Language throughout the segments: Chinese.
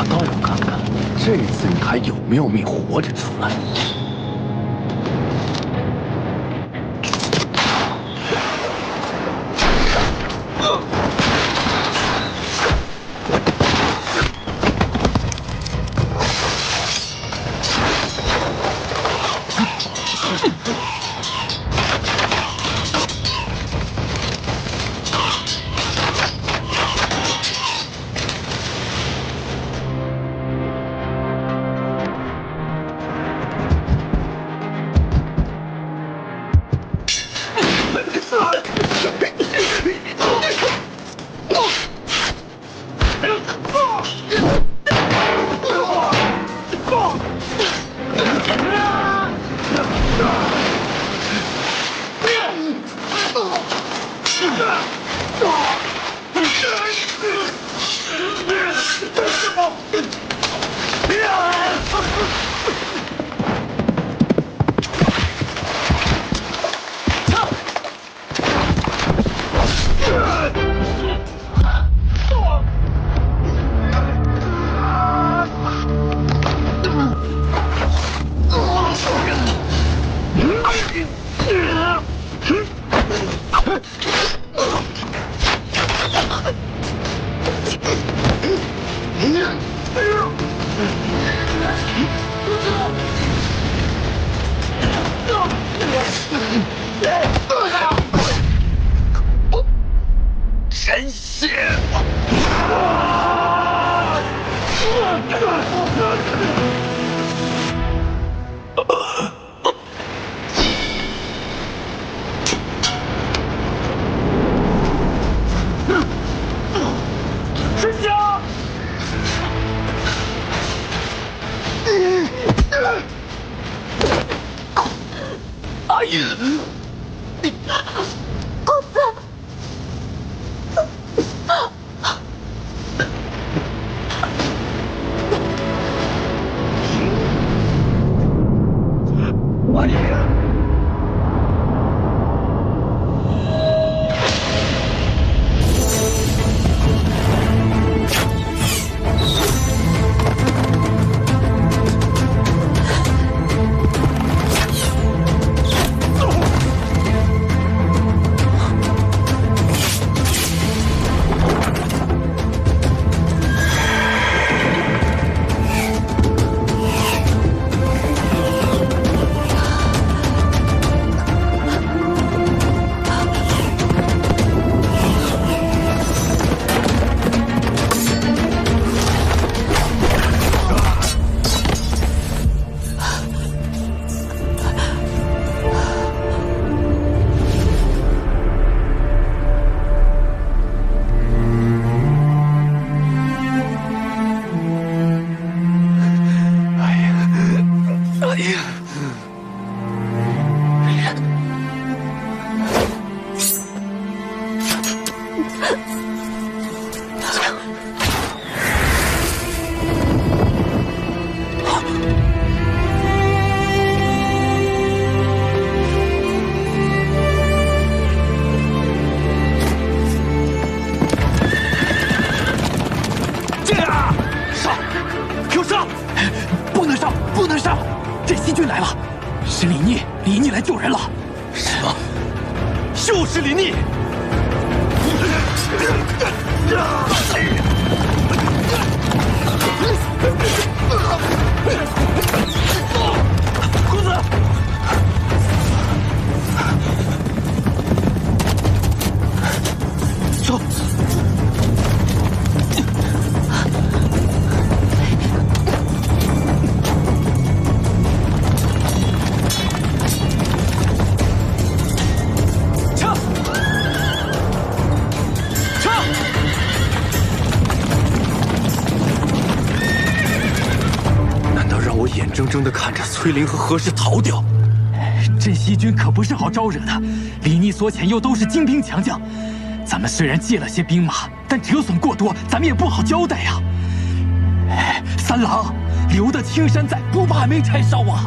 倒要看看这次你还有没有命活着出来。神仙！师兄！哎呀！公子。 哎呀！是李逆，李逆来救人了。什么？就是李逆！公子，走。 眼睁睁地看着崔林和何氏逃掉，镇西军可不是好招惹的。李逆所遣又都是精兵强将，咱们虽然借了些兵马，但折损过多，咱们也不好交代呀。三郎，留得青山在，不怕没柴烧啊！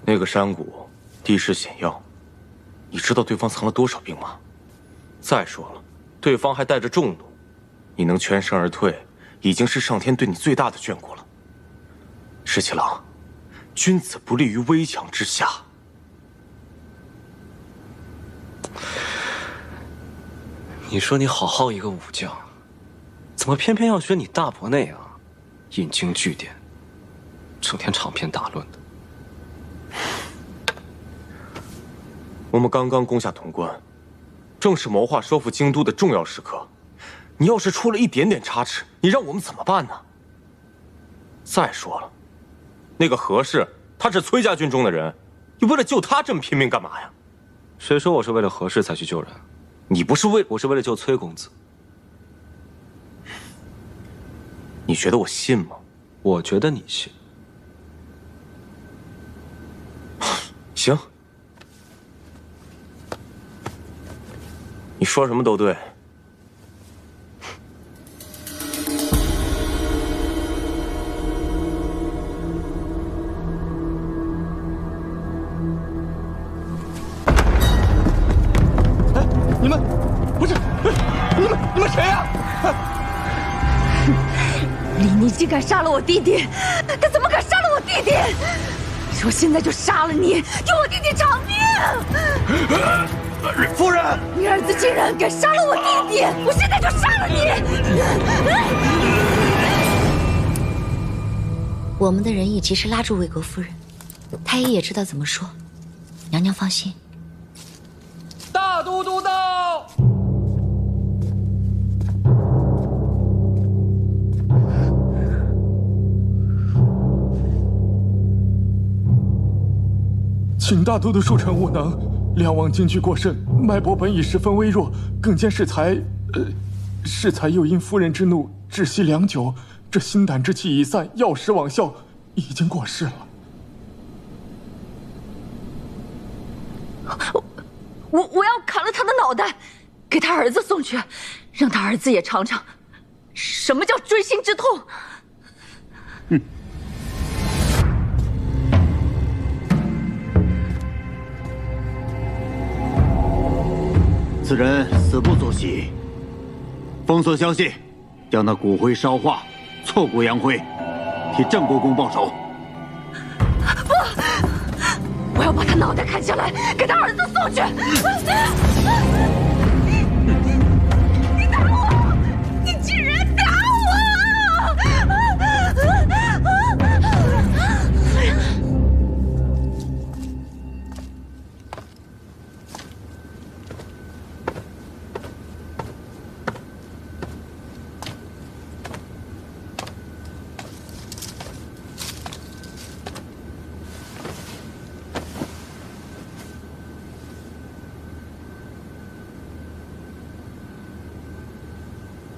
那个山谷地势险要，你知道对方藏了多少兵马？再说了，对方还带着重弩，你能全身而退，已经是上天对你最大的眷顾了。石七郎，君子不立于危墙之下。你说你好好一个武将，怎么偏偏要学你大伯那样，引经据典，整天长篇大论的？我们刚刚攻下潼关，正是谋划收复京都的重要时刻。你要是出了一点点差池，你让我们怎么办呢？再说了，那个何氏，他是崔家军中的人，你为了救他这么拼命干嘛呀？谁说我是为了何氏才去救人？你不是为……我是为了救崔公子。你觉得我信吗？我觉得你信。行，你说什么都对。你们不是，你们谁呀？李逆竟敢杀了我弟弟！他怎么敢杀了我弟弟？我现在就杀了你，给我弟弟偿命！夫人，你儿子竟然敢杀了我弟弟！我现在就杀了你！我们的人意及时拉住魏国夫人，太医也知道怎么说。娘娘放心。大都督到！请大都督恕臣无能，梁王惊惧过甚，脉搏本已十分微弱，更兼适才又因夫人之怒窒息良久，这心胆之气已散，药石罔效，已经过世了。我要砍了他的脑袋，给他儿子送去，让他儿子也尝尝什么叫锥心之痛。此人死不足惜，封锁消息，将那骨灰烧化，挫骨扬灰，替郑国公报仇。不，我要把他脑袋砍下来，给他儿子送去。你打我！你竟然打我！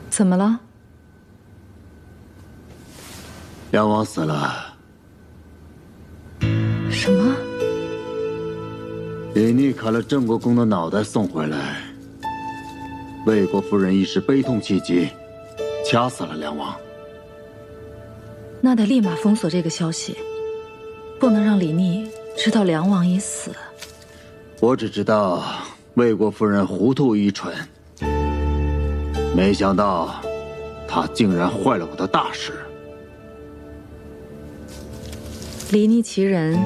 怎么了？梁王死了。什么？李逆砍了郑国公的脑袋送回来，魏国夫人一时悲痛气急，掐死了梁王。那得立马封锁这个消息，不能让李逆知道梁王已死。我只知道魏国夫人糊涂愚蠢，没想到她竟然坏了我的大事。李逆其人，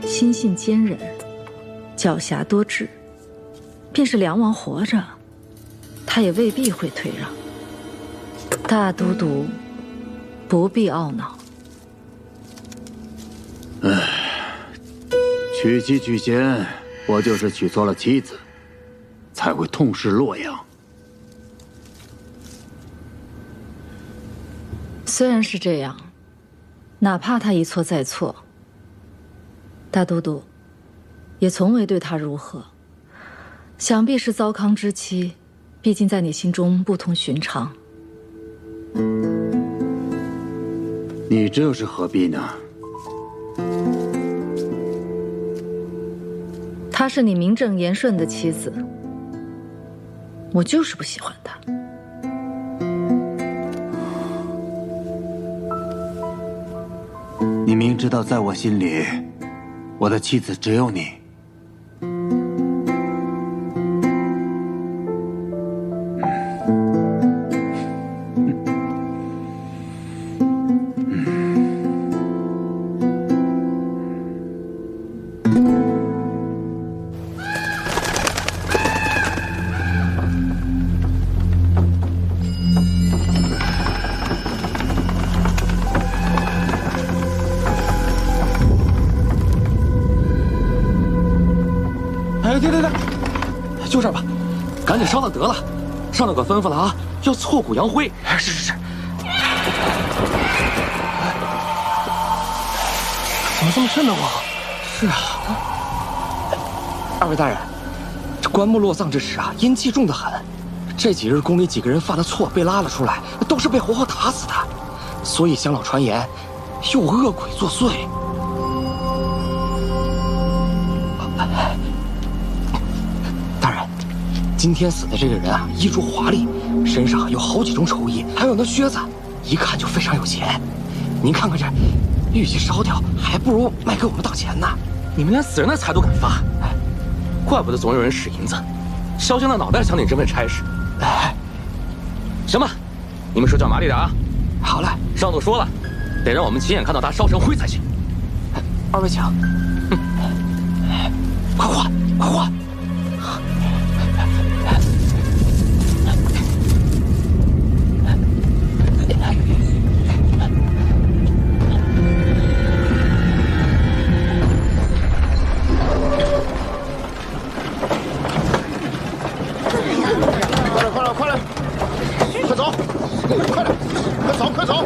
心性坚韧，狡黠多智，便是梁王活着，他也未必会退让。大都督不必懊恼。娶妻娶贤，我就是娶错了妻子，才会痛失洛阳。虽然是这样，哪怕他一错再错，大都督也从未对他如何。想必是糟糠之妻，毕竟在你心中不同寻常。你这又是何必呢？她是你名正言顺的妻子，我就是不喜欢她。你明知道在我心里，我的妻子只有你。哎，对，就这儿吧，赶紧烧了得了。上头可吩咐了啊，要挫骨扬灰。是。怎么这么瘆得慌？是啊。二位大人，这棺木落葬之时啊，阴气重得很。这几日宫里几个人犯了错，被拉了出来，都是被活活打死的。所以乡老传言，有恶鬼作祟。大人，今天死的这个人啊，衣着华丽，身上有好几种绸衣，还有那靴子，一看就非常有钱。您看看这，与其烧掉，还不如卖给我们当钱呢。你们连死人的财都敢发，哎，怪不得总有人使银子，烧香的脑袋想领这份差事。哎，行吧，你们手脚麻利点啊。好嘞，上头说了，得让我们亲眼看到他烧成灰才行。二位请。快换，快换！快来！快走！快走！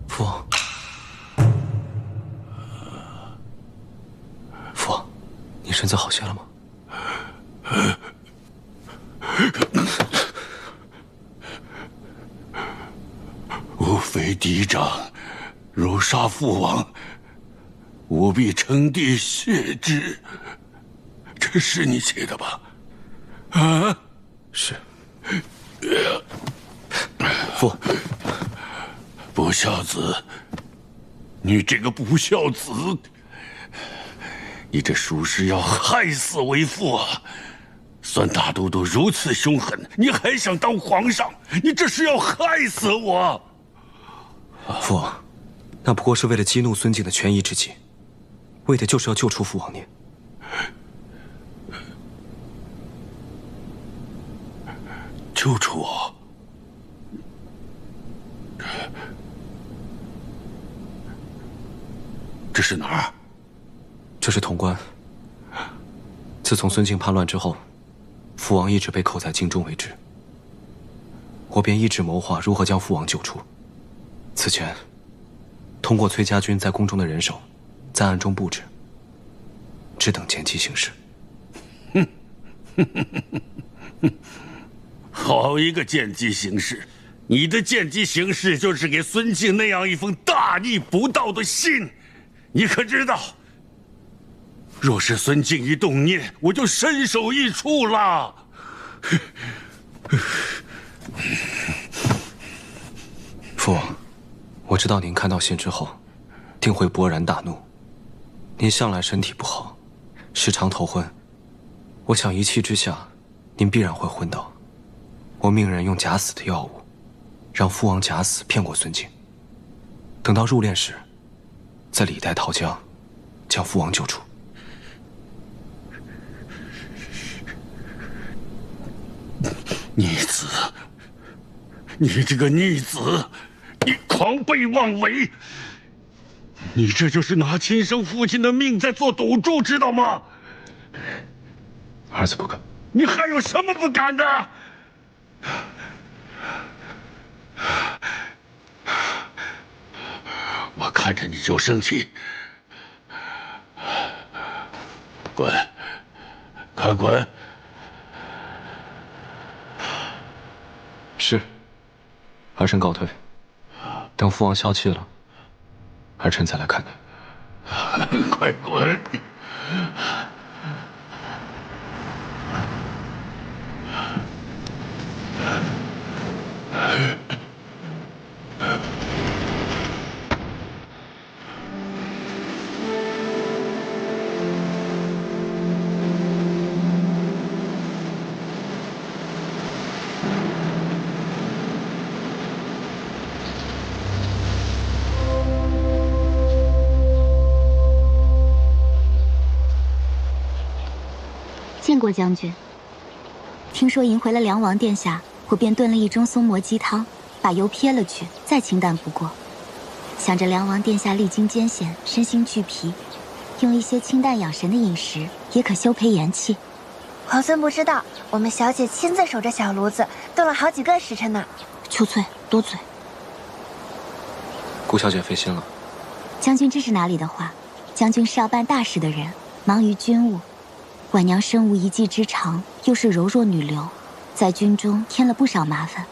父王，父王，你身子好些了吗？吾非嫡长，如杀父王，吾必称帝血之。这是你写的吧？啊，是。父，不孝子，你这个不孝子，你这属实要害死为父啊！孙大都督如此凶狠，你还想当皇上？你这是要害死我！父王，那不过是为了激怒孙敬的权宜之计，为的就是要救出父王您。救出我？这是哪儿？这是潼关。自从孙敬叛乱之后，父王一直被扣在京中为止。我便一直谋划如何将父王救出。此前，通过崔家军在宫中的人手，在暗中布置，只等见机行事。好一个见机行事！你的见机行事就是给孙敬那样一封大逆不道的信，你可知道？若是孙敬一动念，我就身首异处了。父王，我知道您看到信之后，定会勃然大怒。您向来身体不好，时常头昏，我想一气之下，您必然会昏倒。我命人用假死的药物，让父王假死骗过孙敬。等到入殓时，再李代桃僵，将父王救出。逆子，你这个逆子，你狂悖妄为！你这就是拿亲生父亲的命在做赌注，知道吗？儿子不敢。你还有什么不敢的？我看着你就生气，滚，快滚！是，儿臣告退。等父王消气了，儿臣再来看你。快滚！见过将军。听说迎回了梁王殿下，我便炖了一盅松蘑鸡汤，把油撇了去，再清淡不过。想着梁王殿下历经艰险，身心俱疲，用一些清淡养神的饮食，也可修培元气。皇孙不知道，我们小姐亲自守着小炉子，炖了好几个时辰呢。秋翠，多嘴。顾小姐费心了。将军这是哪里的话？将军是要办大事的人，忙于军务。婉娘身无一技之长，又是柔弱女流，在军中添了不少麻烦。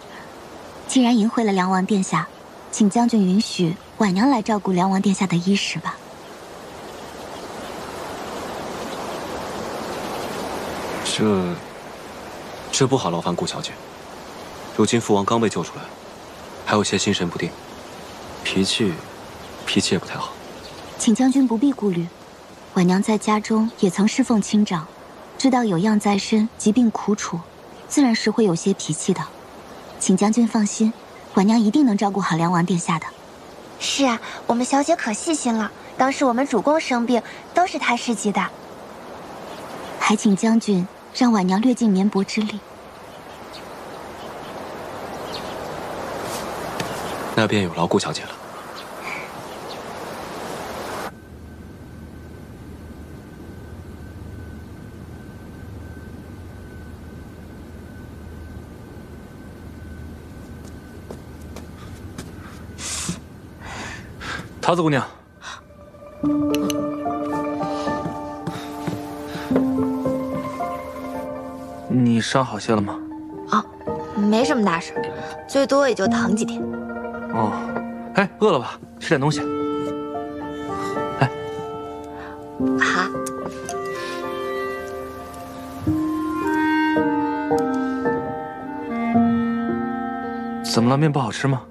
既然迎回了梁王殿下，请将军允许婉娘来照顾梁王殿下的衣食吧。这不好劳烦顾小姐。如今父王刚被救出来，还有些心神不定，脾气也不太好。请将军不必顾虑。婉娘在家中也曾侍奉亲长，知道有恙在身，疾病苦楚，自然是会有些脾气的。请将军放心，婉娘一定能照顾好梁王殿下的。是啊，我们小姐可细心了。当时我们主公生病，都是她施及的。还请将军让婉娘略尽绵薄之力。那便有劳顾小姐了。桃子姑娘，你伤好些了吗？啊，没什么大事，最多也就疼几天。哦，哎，饿了吧？吃点东西。哎，好。怎么了？面不好吃吗？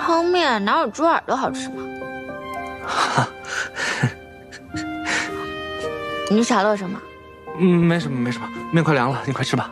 汤面哪有猪耳朵好吃吗？你傻乐什么？没什么，没什么。面快凉了，你快吃吧。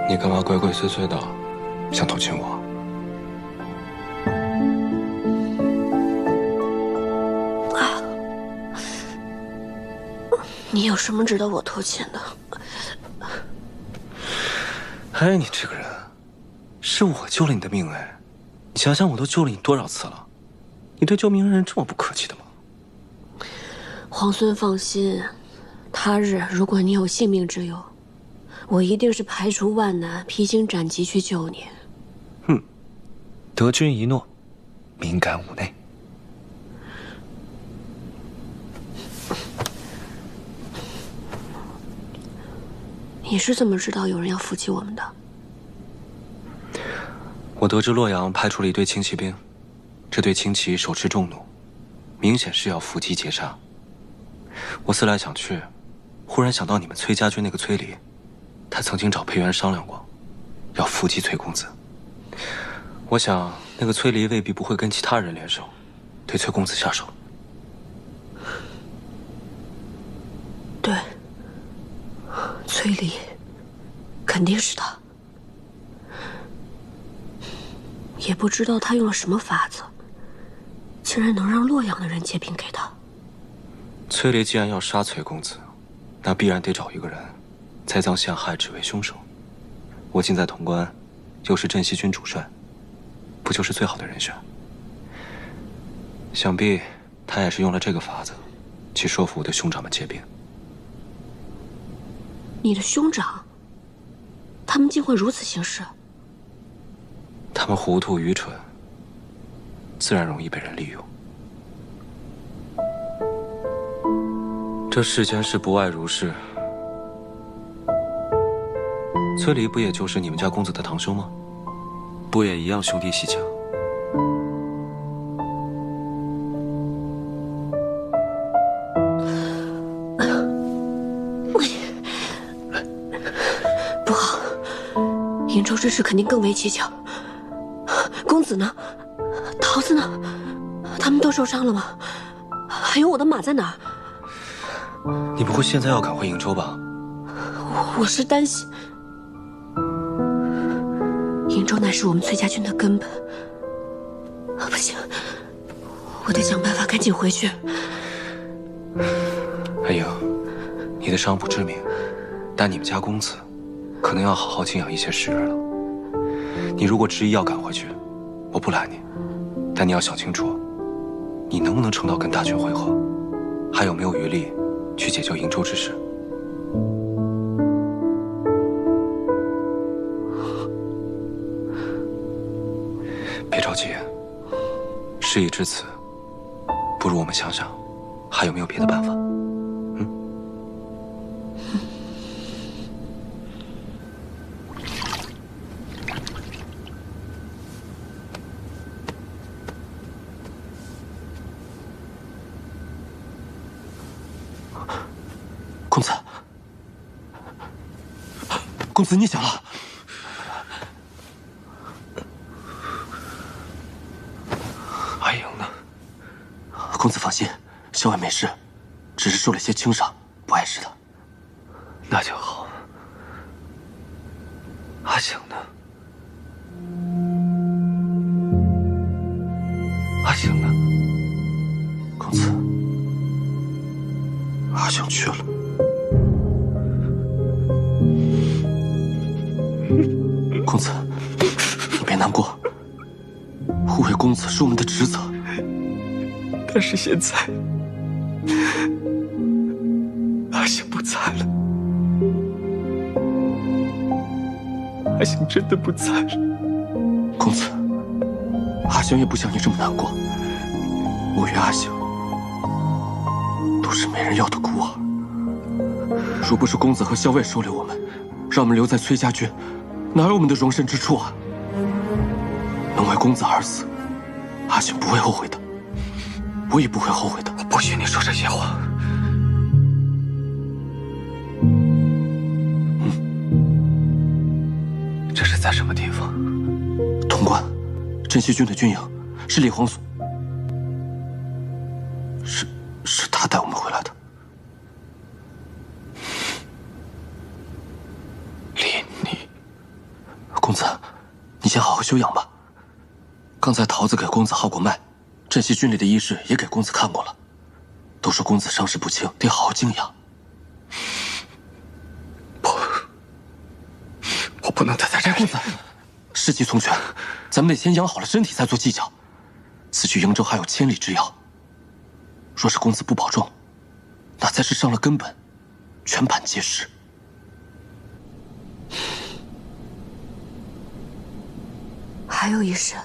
你干嘛鬼鬼祟祟的，想偷亲我？你有什么值得我偷亲的？哎，你这个人，是我救了你的命哎！你想想，我都救了你多少次了？你对救命恩人这么不客气的吗？皇孙放心，他日如果你有性命之忧，我一定是排除万难，披荆斩棘去救你。哼，得君一诺，敏感五内。你是怎么知道有人要扶起我们的？我得知洛阳派出了一队轻骑兵，这队轻骑手持重弩，明显是要伏击截杀。我思来想去，忽然想到你们崔家军那个崔离，他曾经找裴元商量过，要伏击崔公子。我想那个崔离未必不会跟其他人联手，对崔公子下手。对，崔离，肯定是他。也不知道他用了什么法子，竟然能让洛阳的人借兵给他。崔离既然要杀崔公子，那必然得找一个人栽赃陷害，只为凶手。我近在潼关，又是镇西军主帅，不就是最好的人选？想必他也是用了这个法子，去说服我的兄长们借兵。你的兄长，他们竟会如此行事？他们糊涂愚蠢，自然容易被人利用。这世间事不外如是。崔离不也就是你们家公子的堂兄吗？不也一样兄弟戏强？不好，瀛州之事肯定更为蹊跷。公子呢？桃子呢？他们都受伤了吗？还有我的马在哪儿？你不会现在要赶回瀛州吧？我是担心，瀛州乃是我们崔家军的根本。不行，我得想办法赶紧回去。安莹，你的伤不致命，但你们家公子可能要好好静养一些时日了。你如果执意要赶回去，我不拦你，但你要想清楚，你能不能撑到跟大军会合，还有没有余力去解救瀛州之事。别着急，事已至此，不如我们想想，还有没有别的办法？公子，公子，你醒了。阿莹呢？公子放心，小婉没事，只是受了些轻伤，不碍事的。那就好。阿醒呢？阿醒呢？公子，阿醒去了。公子，你别难过，护卫公子是我们的职责。但是现在，阿醒不在了，阿醒真的不在了。公子，阿醒也不像你这么难过。我与阿醒都是没人要的孤儿。若不是公子和校尉收留我们，让我们留在崔家军，哪有我们的容身之处啊？能为公子而死，阿醒不会后悔的，我也不会后悔的。我不许你说这些话。这是在什么地方？潼关，镇西军的军营，是李皇所。是他带我们回来的。李逆，公子，你先好好休养吧。刚才桃子给公子号过脉，镇西军里的医士也给公子看过了，都说公子伤势不轻，得好好静养。我不能待在这里。公子，事急从权，咱们得先养好了身体，再做计较。此去瀛州还有千里之遥，若是公子不保重，那才是伤了根本，全盘皆失。还有一事，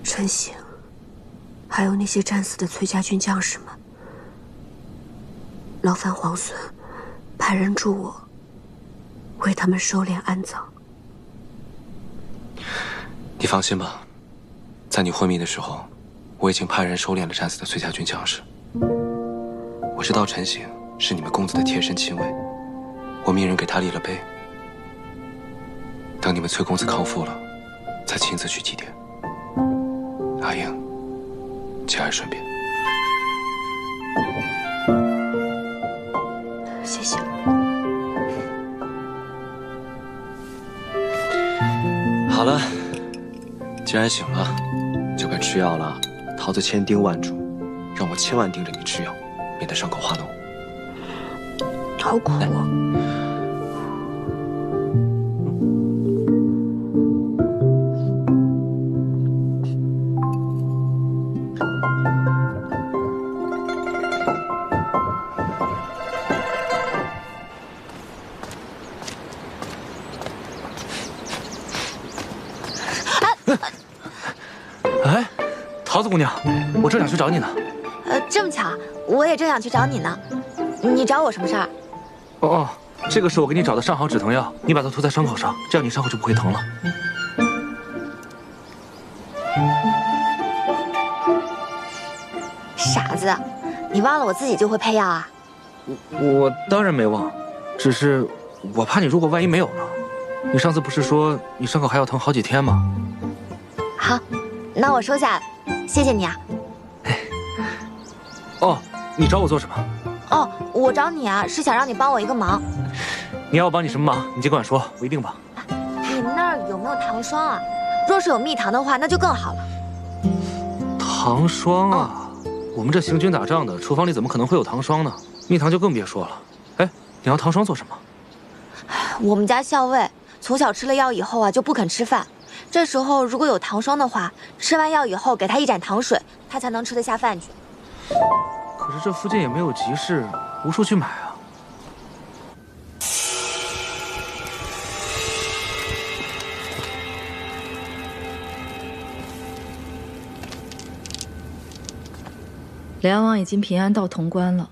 陈醒，还有那些战死的崔家军将士们，劳烦皇孙派人助我为他们收敛安葬。你放心吧，在你昏迷的时候，我已经派人收敛了战死的崔家军将士。我知道陈醒是你们公子的贴身亲卫，我命人给他立了碑。等你们崔公子康复了，再亲自去祭奠。阿英，节哀顺变。谢谢。好了，既然醒了，就该吃药了。桃子千叮万嘱，让我千万盯着你吃药，免得伤口化脓。好苦啊！哎，桃子姑娘，我正想去找你呢。这么巧，我也正想去找你呢。你找我什么事儿？哦，这个是我给你找的上好止疼药，你把它涂在伤口上，这样你伤口就不会疼了。傻子，你忘了我自己就会配药啊？我当然没忘，只是我怕你如果万一没有呢？你上次不是说你伤口还要疼好几天吗？好，那我收下了，谢谢你啊。哦，你找我做什么？哦，我找你啊，是想让你帮我一个忙。你要我帮你什么忙？你尽管说，我一定帮。你们那儿有没有糖霜啊？若是有蜜糖的话，那就更好了。糖霜啊，我们这行军打仗的，厨房里怎么可能会有糖霜呢？蜜糖就更别说了。哎，你要糖霜做什么？我们家校尉从小吃了药以后啊，就不肯吃饭。这时候如果有糖霜的话，吃完药以后给他一盏糖水，他才能吃得下饭去。可是这附近也没有集市，无处去买啊。梁王已经平安到潼关了，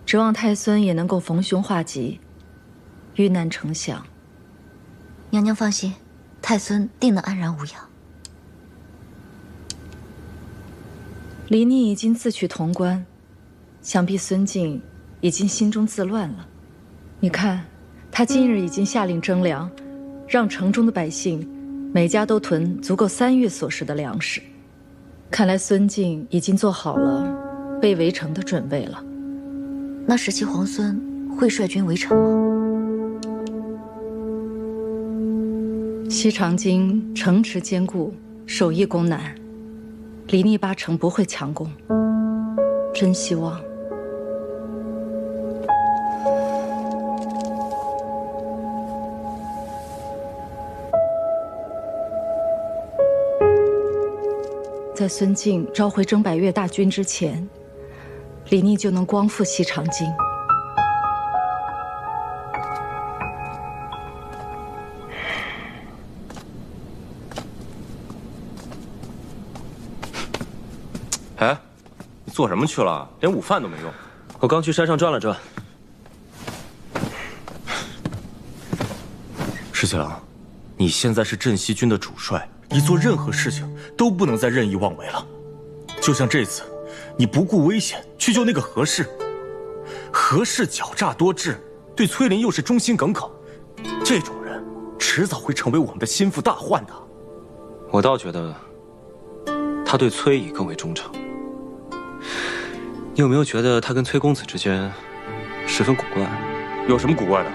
指望太孙也能够逢凶化吉，遇难成祥。娘娘放心，太孙定能安然无恙。李逆已经自取潼关，想必孙敬已经心中自乱了。你看，他今日已经下令征粮，让城中的百姓每家都囤足够3月所食的粮食。看来孙敬已经做好了被围城的准备了。那17皇孙会率军围城吗？西长京城池坚固，守易攻难，李逆8成不会强攻。真希望。在孙敬召回征百越大军之前，李逆就能光复西长京。哎，你做什么去了？连午饭都没用。我刚去山上转了转。石七郎，你现在是镇西军的主帅，你做任何事情都不能再任意妄为了。就像这次，你不顾危险去救那个何氏，何氏狡诈多智，对崔林又是忠心耿耿，这种人迟早会成为我们的心腹大患的。我倒觉得，他对崔乙更为忠诚。你有没有觉得他跟崔公子之间十分古怪？有什么古怪的？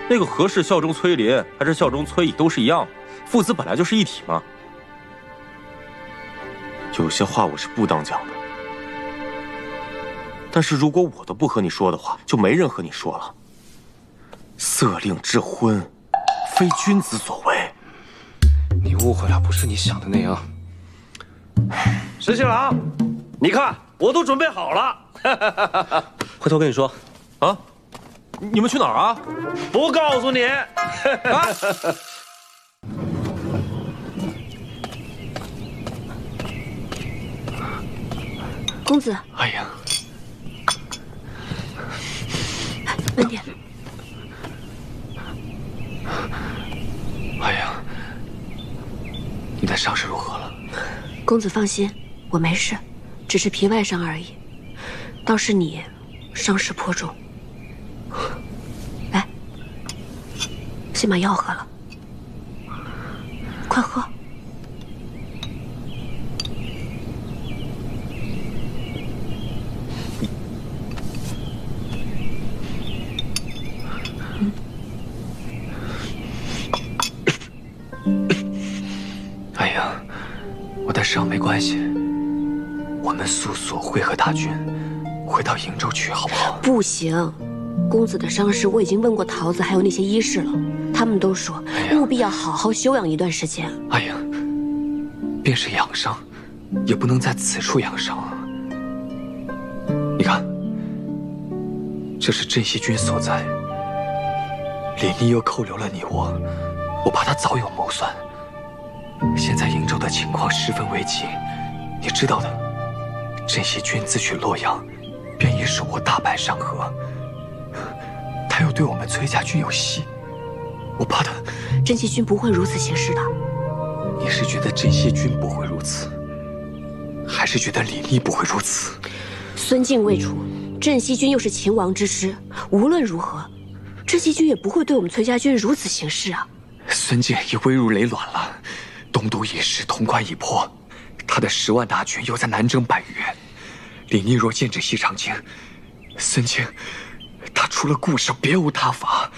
那个何氏效忠崔林，还是效忠崔乙，都是一样，父子本来就是一体嘛。有些话我是不当讲的，但是如果我都不和你说的话，就没人和你说了。色令之婚，非君子所为。你误会了，不是你想的那样。石七郎，你看我都准备好了。回头跟你说。啊？你们去哪儿啊？不告诉你。公子。哎呀，慢点。哎呀，伤势如何了？公子放心，我没事，只是皮外伤而已。倒是你，伤势颇重。来，先把药喝了，快喝。阿英，我的伤没关系，我们速速会合大军，回到瀛州去，好不好？不行，公子的伤势我已经问过桃子还有那些医士了，他们都说务必要好好休养一段时间。阿英，便是养伤，也不能在此处养伤啊。你看，这是镇西军所在，李逆又扣留了你我怕他早有谋算。现在瀛州的情况十分危急，你知道的。镇西军自取洛阳，便已手握大半山河，他又对我们崔家军有隙，我怕他。镇西军不会如此行事的。你是觉得镇西军不会如此，还是觉得李逆不会如此？孙敬未除，镇西军又是秦王之师，无论如何，镇西军也不会对我们崔家军如此行事啊。孙敬已危入累卵了，东都已失，潼关已破，他的10万大军又在南征百越。李逆若剑指西长京，孙敬他除了固守别无他法，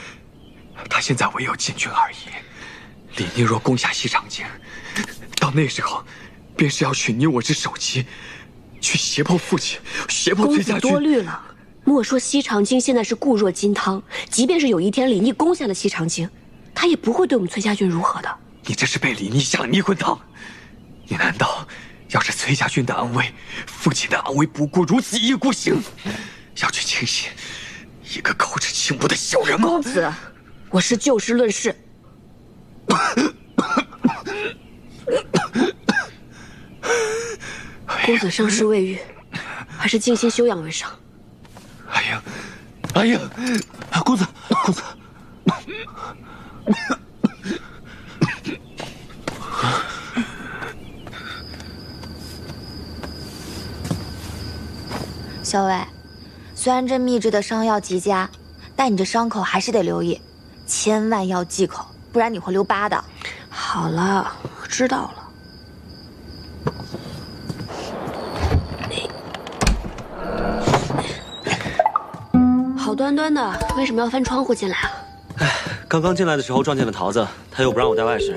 他现在唯有进军而已。李逆若攻下西长京，到那时候，便是要取你我之首级，去胁迫父亲，胁迫崔家军。公子多虑了。莫说西长京现在是固若金汤，即便是有一天李逆攻下了西长京，他也不会对我们崔家军如何的。你这是被李逆下了迷魂汤！你难道要是崔家军的安危、父亲的安危不顾，如此一意孤行，要去轻信一个口齿轻薄的小人吗？公子，我是就事论事。公子伤势未愈，还是静心休养为上。阿英，阿英，公子，公子。小伟，虽然这秘制的伤药极佳，但你这伤口还是得留意，千万要忌口，不然你会留疤的。好了，知道了。好端端的，为什么要翻窗户进来啊？哎，刚刚进来的时候撞见了桃子，她又不让我带外事，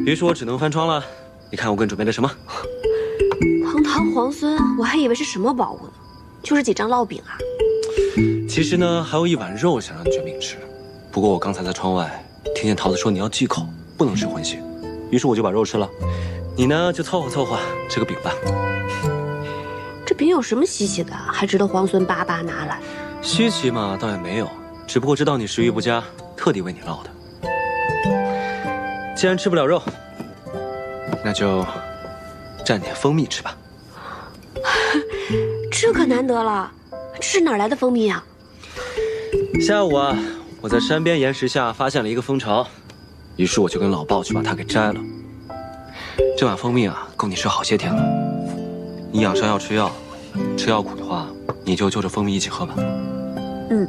于是我只能翻窗了。你看我给你准备了什么？堂堂皇孙，我还以为是什么宝物呢，就是几张烙饼啊。其实呢，还有一碗肉想让你卷饼吃，不过我刚才在窗外听见桃子说你要忌口，不能吃荤腥，于是我就把肉吃了。你呢，就凑合凑合吃个饼吧。这饼有什么稀奇的，还值得皇孙巴巴拿来？稀奇嘛，倒也没有，只不过知道你食欲不佳，特地为你烙的。既然吃不了肉，那就蘸点蜂蜜吃吧。这可难得了，这是哪来的蜂蜜啊？下午啊，我在山边岩石下发现了一个蜂巢，于是我就跟老鲍去把它给摘了。这碗蜂蜜啊，够你吃好些天了。你养伤要吃药，吃药苦的话，你就就着蜂蜜一起喝吧。嗯。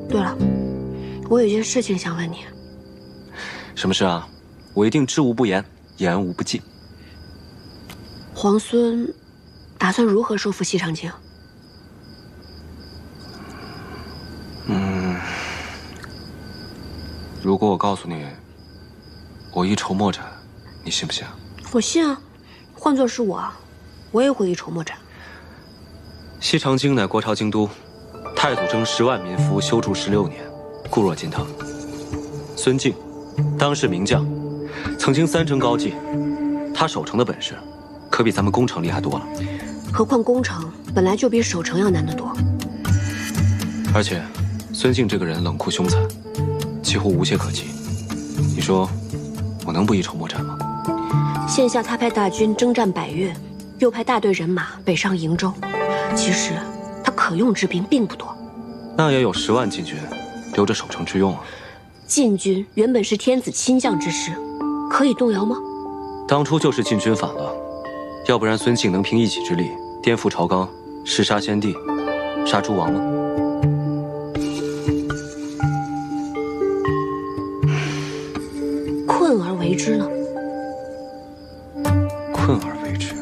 对了，我有件事情想问你。什么事啊？我一定知无不言，言无不尽。皇孙打算如何收复西长京？如果我告诉你，我一筹莫展，你信不信啊？我信啊，换作是我，我也会一筹莫展。西长京乃国朝京都，太祖征10万民夫，修筑16年，固若金汤。孙敬，当世名将，曾经3城高济，他守城的本事，可比咱们攻城厉害多了。何况攻城本来就比守城要难得多。而且，孙敬这个人冷酷凶残，几乎无懈可击。你说，我能不一筹莫展吗？现下他派大军征战百越，又派大队人马北上瀛州，其实他可用之兵并不多。那也有10万禁军，留着守城之用啊。禁军原本是天子亲将之师，可以动摇吗？当初就是禁军反了，要不然孙敬能凭一己之力颠覆朝纲，弑杀先帝，杀诸王吗？困而为之呢？困而为之，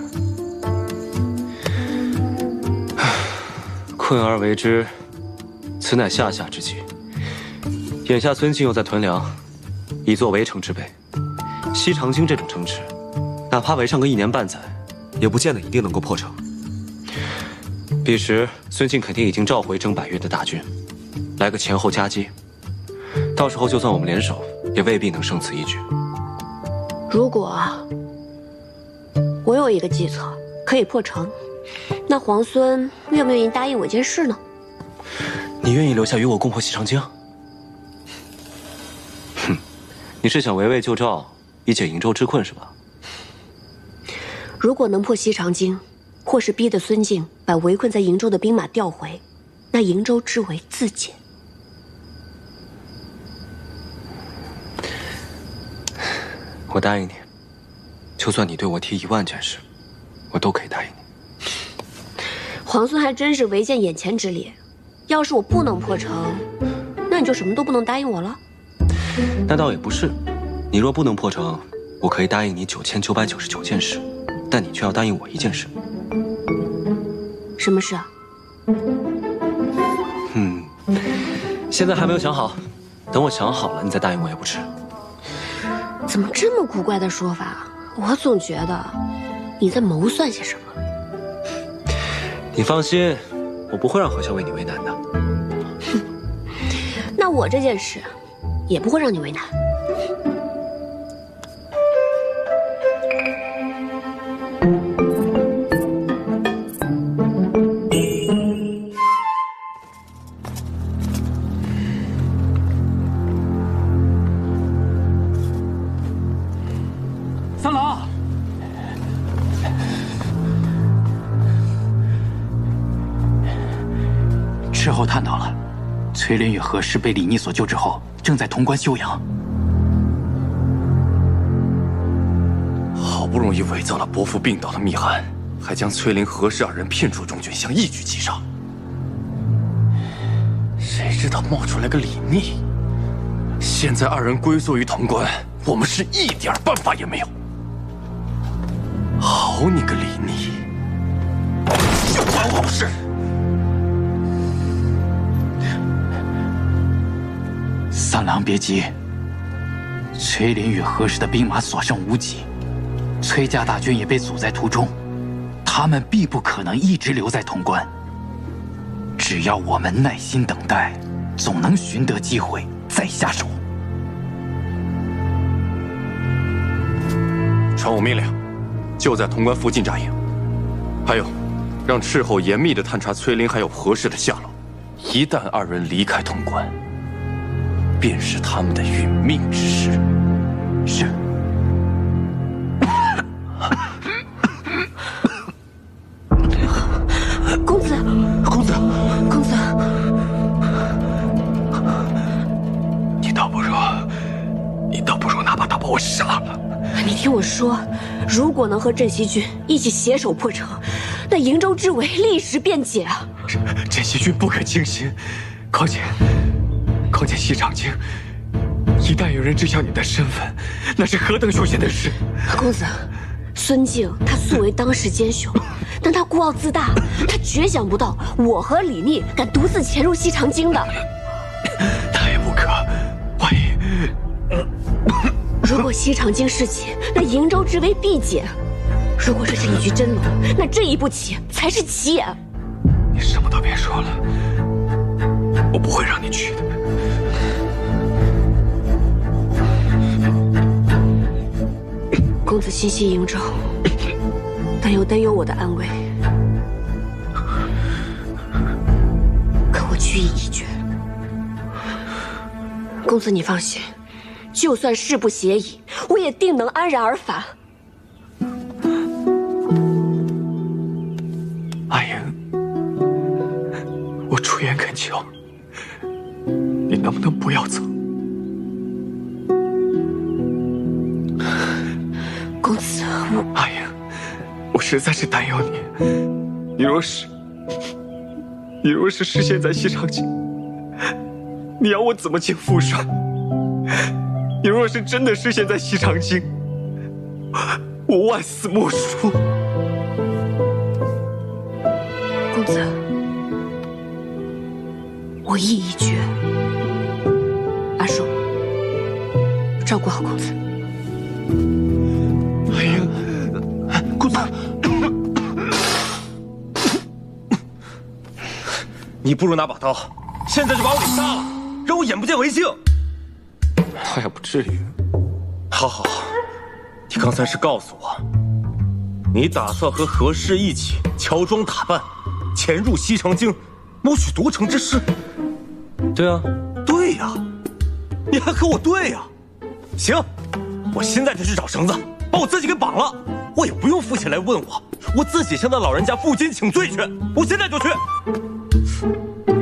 困而为之，此乃下下之计。眼下孙敬又在屯粮，以作围城之备。西长京这种城池，哪怕围上个1年半载，也不见得一定能够破城。彼时孙敬肯定已经召回征百越的大军，来个前后夹击。到时候就算我们联手，也未必能胜此一举。如果我有一个计策可以破城，那皇孙愿不愿意答应我一件事呢？你愿意留下与我共破西长京？哼，你是想围魏救赵，以解瀛州之困是吧？如果能破西长京，或是逼得孙敬把围困在瀛州的兵马调回，那瀛州之围自解。我答应你，就算你对我提1万件事，我都可以答应你。皇孙还真是唯见眼前之列。要是我不能破城，那你就什么都不能答应我了？那倒也不是，你若不能破城，我可以答应你9999件事，但你却要答应我1件事。什么事啊？现在还没有想好，等我想好了，你再答应我也不迟。怎么这么古怪的说法？我总觉得你在谋算些什么。你放心，我不会让何萧为你为难的。那我这件事也不会让你为难。三郎，斥候探到了，崔林与何氏被李逆所救之后，正在潼关休养。好不容易伪造了伯父病倒的密函，还将崔林、何氏2人骗出中军，想一举击杀。谁知道冒出来个李逆，现在2人归宿于潼关，我们是一点办法也没有。好你个李逆，就管好事！三郎别急，崔林与何氏的兵马所剩无几，崔家大军也被阻在途中，他们必不可能一直留在潼关。只要我们耐心等待，总能寻得机会再下手。传我命令，就在潼关附近扎营。还有，让斥候严密地探查崔林还有何氏的下落。一旦2人离开潼关，便是他们的殒命之时。是。公子，公子，公子，你倒不如哪怕他把我杀了。你听我说，如果能和镇西军一起携手破城，那瀛州之围立时便解啊！镇西军不可轻心，况且西长京，一旦有人知晓你的身份，那是何等凶险的事！公子，孙敬他素为当世奸雄，但他孤傲自大，他绝想不到我和李逆敢独自潜入西长京的。他也不可，万一……如果西长京事起，那瀛州之围必解；如果这是一局真龙，那这一步棋才是棋眼。你什么都别说了，我不会让你去的。公子心系瀛州，但又担忧我的安危。可我居意已决。公子你放心，就算誓不协议，我也定能安然而返。阿莹，我出言恳求，能不能不要走？公子，阿英，我实在是担忧你。你若是失陷在西长京，你要我怎么见父帅？你若是真的失陷在西长京，我万死莫赎。公子，我意已决。阿叔，照顾好公子。哎呀，公子，你不如拿把刀，现在就把我给杀了，让我眼不见为净。倒也不至于。好好好，你刚才是告诉我，你打算和何氏一起乔装打扮，潜入西长京，谋取夺城之事。对啊，对呀，你还和我对呀？行，我现在就去找绳子，把我自己给绑了。我也不用父亲来问我，我自己向那老人家负荆请罪去。我现在就去。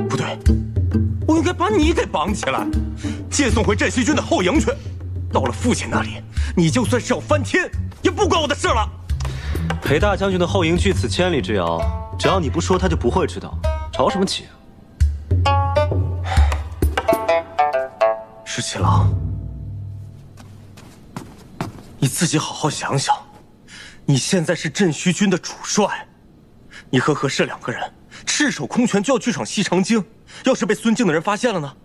不对，我应该把你给绑起来，接送回镇西军的后营去。到了父亲那里，你就算是要翻天，也不关我的事了。裴大将军的后营距此千里之遥，只要你不说，他就不会知道。着什么急啊？石七郎，你自己好好想想，你现在是镇西军的主帅，你和何氏两个人赤手空拳就要去闯西长京，要是被孙敬的人发现了呢，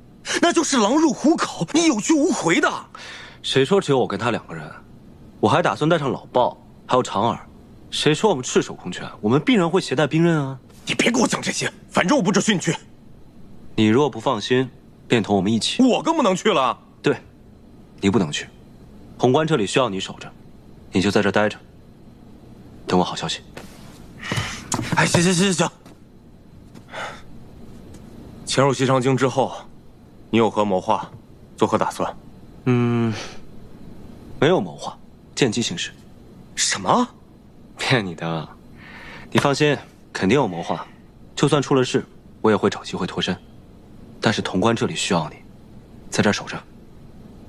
那就是狼入虎口，你有去无回的。谁说只有我跟他两个人？我还打算带上老鲍，还有长耳。谁说我们赤手空拳？我们必然会携带兵刃啊！你别给我讲这些，反正我不准许你去。你若不放心，便同我们一起。我更不能去了。对，你不能去。潼关这里需要你守着，你就在这待着，等我好消息。哎，行。潜入西长京之后，你有何谋划？作何打算？没有谋划，见机行事。什么？骗你的！你放心，肯定有谋划。就算出了事，我也会找机会脱身。但是潼关这里需要你，在这儿守着，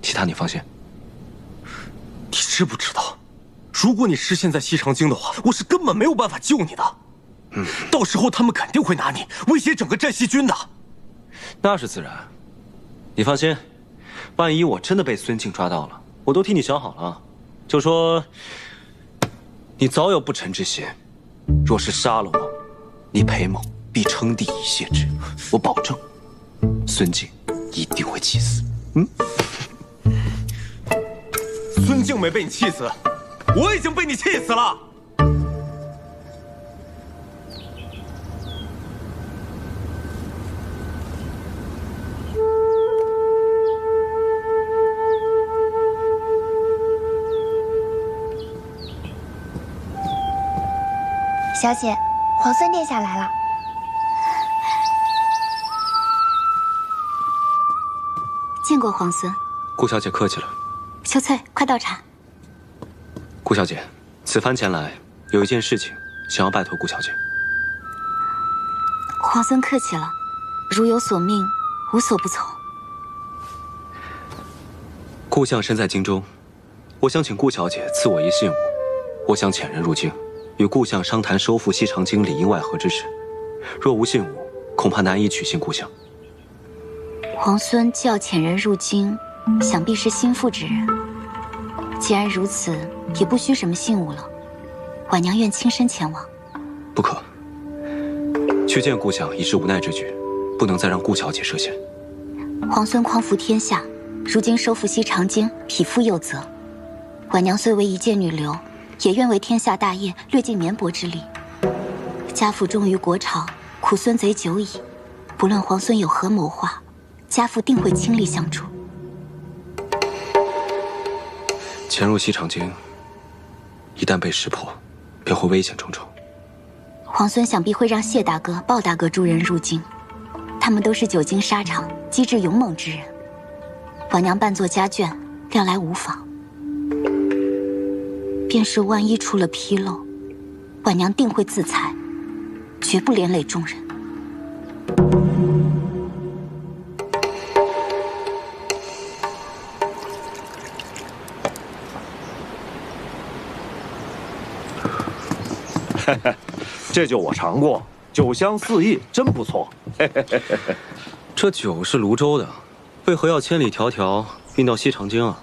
其他你放心。你知不知道，如果你失陷在西长京的话，我是根本没有办法救你的。到时候他们肯定会拿你威胁整个镇西军的。那是自然。你放心，万一我真的被孙敬抓到了，我都替你想好了。就说你早有不臣之心，若是杀了我，你裴某必称帝以谢之。我保证，孙敬一定会气死。孙敬没被你气死，我已经被你气死了。小姐，皇孙殿下来了。见过皇孙。顾小姐客气了。秀翠，快倒茶。顾小姐，此番前来有一件事情想要拜托顾小姐。皇孙客气了，如有所命，无所不从。顾相身在京中，我想请顾小姐赐我一信物，我想遣人入京，与顾相商谈收复西长京里应外合之事。若无信物，恐怕难以取信顾相。皇孙既要遣人入京，想必是心腹之人。既然如此，也不需什么信物了。婉娘愿亲身前往。不可，去见顾相已是无奈之举，不能再让顾小姐涉险。皇孙匡扶天下，如今收复西长京，匹夫有责。婉娘虽为一介女流，也愿为天下大业略尽绵薄之力。家父忠于国朝，苦孙贼久矣。不论皇孙有何谋划，家父定会倾力相助。潜入西长京，一旦被识破，便会危险重重。皇孙想必会让谢大哥、鲍大哥诸人入京，他们都是久经沙场、机智勇猛之人。婉娘扮作家眷，料来无妨。便是万一出了纰漏，婉娘定会自裁，绝不连累众人。这酒我尝过，酒香四溢，真不错。这酒是泸州的，为何要千里迢迢运到西长京啊？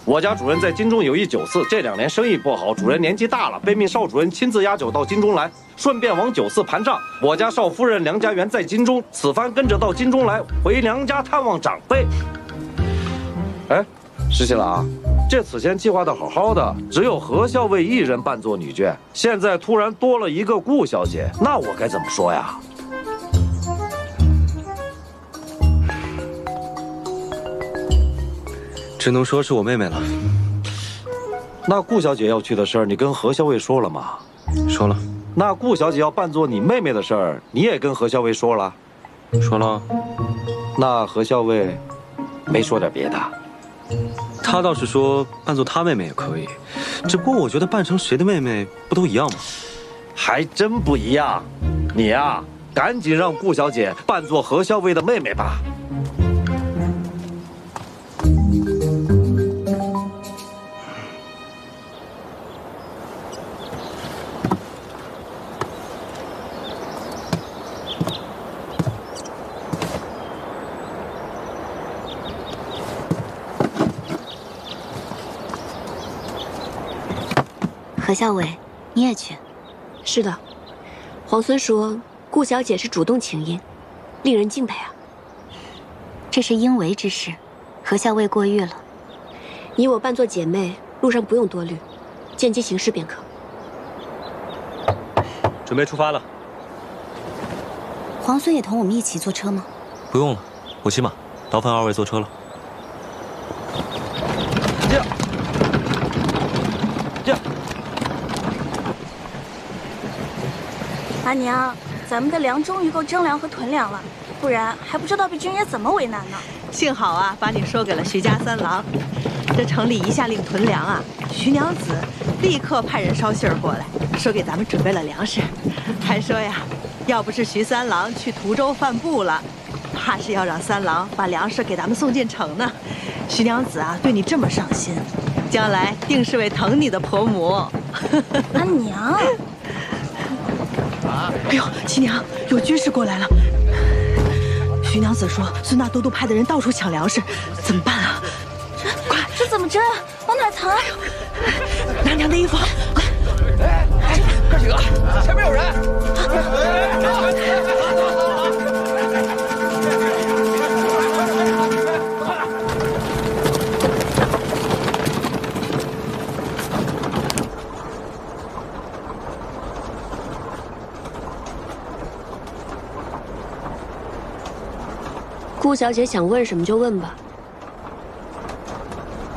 我家主任在京中有一酒肆，这2年生意不好，主任年纪大了，被命邵主任亲自押酒到京中来，顺便往酒肆盘账。我家邵夫人梁家园在京中，此番跟着到京中来，回娘家探望长辈。哎，石新郎，这此前计划的好好的，只有何校尉一人扮作女眷，现在突然多了一个顾小姐，那我该怎么说呀？只能说是我妹妹了。那顾小姐要去的事儿，你跟何校尉说了吗？说了。那顾小姐要扮作你妹妹的事儿，你也跟何校尉说了？说了。那何校尉没说点别的？他倒是说扮作他妹妹也可以，只不过我觉得扮成谁的妹妹不都一样吗？还真不一样。你呀，赶紧让顾小姐扮作何校尉的妹妹吧。何校尉，你也去？是的，皇孙说顾小姐是主动请缨，令人敬佩啊。这是应为之事，何校尉过誉了。你我扮作姐妹，路上不用多虑，见机行事便可。准备出发了。皇孙也同我们一起坐车吗？不用了，我骑马，劳烦2位坐车了。阿娘，咱们的粮终于够征粮和屯粮了，不然还不知道被军爷怎么为难呢。幸好啊，把你说给了徐家三郎。这城里一下令屯粮啊，徐娘子立刻派人捎信儿过来，说给咱们准备了粮食，还说呀，要不是徐三郎去途州贩布了，怕是要让三郎把粮食给咱们送进城呢。徐娘子啊，对你这么上心，将来定是位疼你的婆母。阿娘。哎呦，七娘，有军士过来了。徐娘子说，孙大都督派的人到处抢粮食，怎么办啊？这怎么争啊？往哪藏啊？拿娘的衣服，快！哥几个，前面有人！顾小姐想问什么就问吧。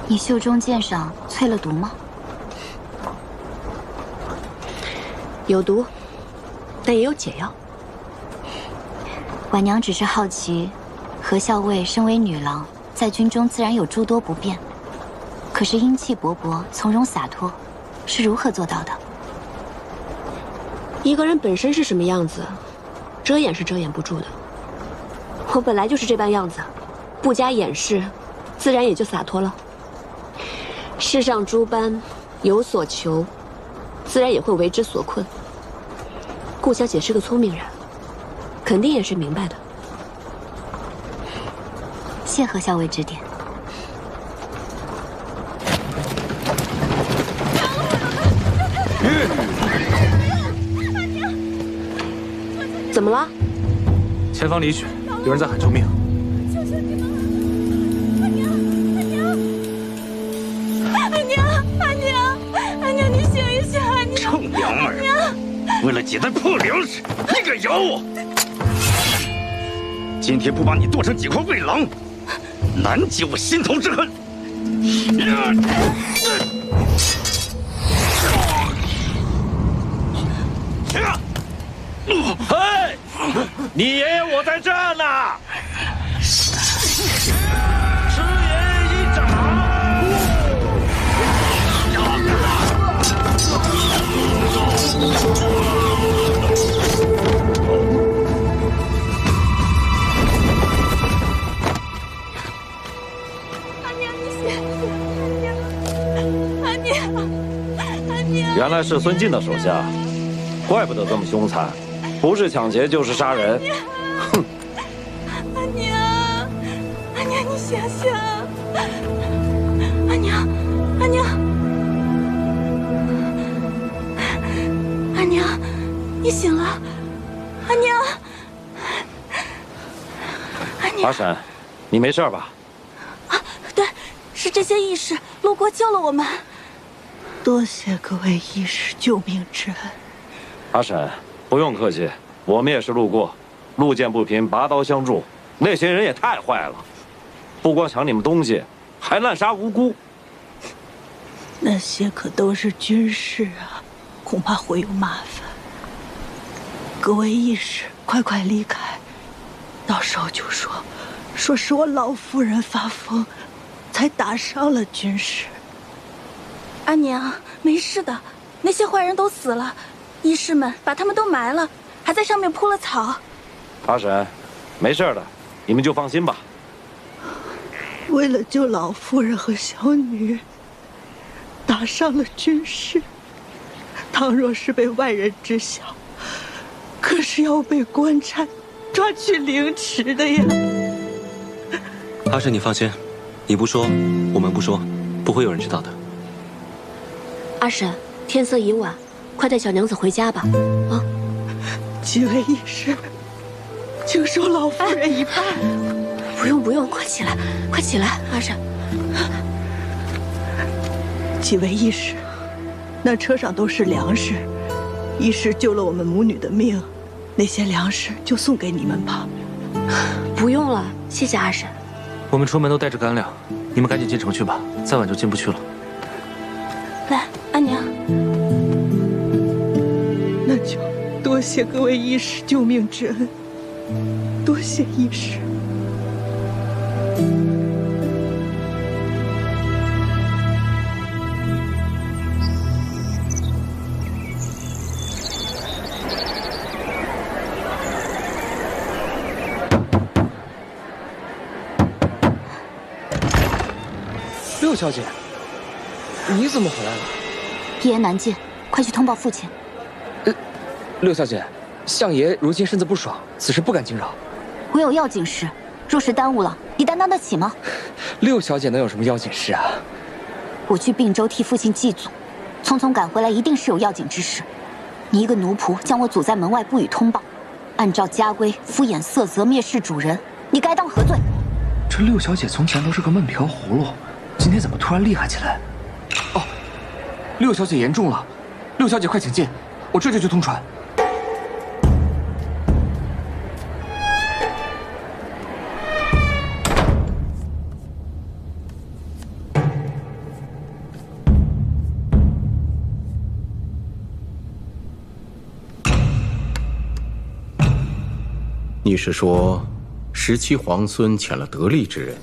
你袖中剑上淬了毒吗？有毒，但也有解药。婉娘只是好奇，何校尉身为女郎，在军中自然有诸多不便，可是英气勃勃、从容洒脱，是如何做到的？一个人本身是什么样子，遮掩是遮掩不住的。我本来就是这般样子，不加掩饰，自然也就洒脱了。世上诸般有所求，自然也会为之所困。顾小姐是个聪明人，肯定也是明白的。谢何校尉指点。怎么了？前方李雪，有人在喊救命！求求你们！阿娘，你醒一醒！阿娘，臭娘们儿，为了几袋破粮食，你敢咬我？今天不把你剁成几块喂狼，难解我心头之恨。嘿，你爷爷我在这呢！吃爷一掌！阿娘，你醒！阿娘，原来是孙晋的手下，怪不得这么凶残，不是抢劫就是杀人。哼！阿娘，阿娘，你醒醒！阿娘，阿娘，阿娘，你醒了！阿娘，阿娘，阿婶，你没事吧？啊，对，是这些义士路过救了我们。多谢各位义士救命之恩。阿婶，不用客气，我们也是路过，路见不平拔刀相助。那些人也太坏了，不光抢你们东西，还滥杀无辜。那些可都是军士啊，恐怕会有麻烦。各位义士，快快离开，到时候就说是我老夫人发疯，才打伤了军士。阿娘，没事的，那些坏人都死了，义士们把他们都埋了，还在上面铺了草。阿婶，没事的，你们就放心吧。为了救老夫人和小女，打伤了军士，倘若是被外人知晓，可是要被官差抓去凌迟的呀。阿婶，你放心，你不说，我们不说，不会有人知道的。阿婶，天色已晚，快带小娘子回家吧。啊！几位义士，请收老夫人一半。不用不用，快起来，快起来，阿婶。几位义士，那车上都是粮食，义士救了我们母女的命，那些粮食就送给你们吧。不用了，谢谢阿婶。我们出门都带着干粮，你们赶紧进城去吧，再晚就进不去了。来，阿娘。那就多谢各位义士救命之恩，多谢义士。六小姐，你怎么回来了？一言难尽，快去通报父亲。六小姐，相爷如今身子不爽，此事不敢惊扰。我有要紧事，若是耽误了，你担当得起吗？六小姐能有什么要紧事啊？我去并州替父亲祭祖，匆匆赶回来，一定是有要紧之事。你一个奴仆将我阻在门外，不予通报，按照家规敷衍色泽，蔑视主人，你该当何罪？这六小姐从前都是个闷瓢葫芦，今天怎么突然厉害起来？哦，六小姐严重了，六小姐快请进，我这就去通传。你是说，17皇孙遣了得力之人，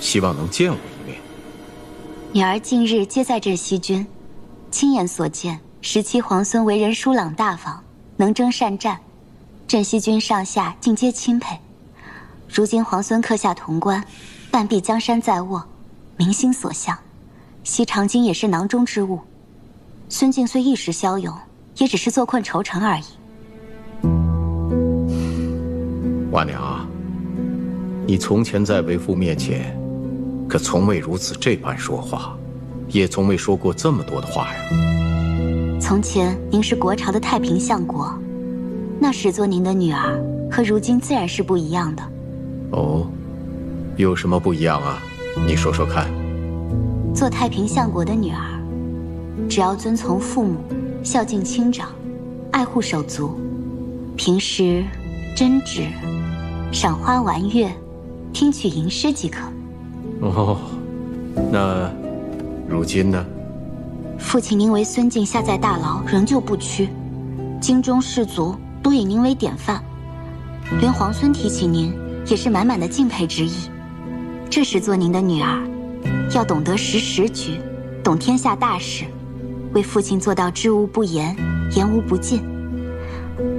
希望能见我一面？女儿近日皆在镇西军，亲眼所见，17皇孙为人疏朗大方，能征善战，镇西军上下尽皆钦佩。如今皇孙克下潼关，半壁江山在握，民心所向，西长京也是囊中之物。孙敬虽一时骁勇，也只是坐困愁城而已。婉娘啊，你从前在为父面前，可从未如此这般说话，也从未说过这么多的话呀。从前您是国朝的太平相国，那时做您的女儿，和如今自然是不一样的。哦，有什么不一样啊？你说说看。做太平相国的女儿，只要遵从父母，孝敬亲长，爱护手足，平时针指、赏花玩月，听取吟诗即可。哦，那如今呢？父亲您为孙敬下在大牢，仍旧不屈，京中士族都以您为典范，连皇孙提起您，也是满满的敬佩之意。这时做您的女儿，要懂得识时局，懂天下大事，为父亲做到知无不言，言无不尽。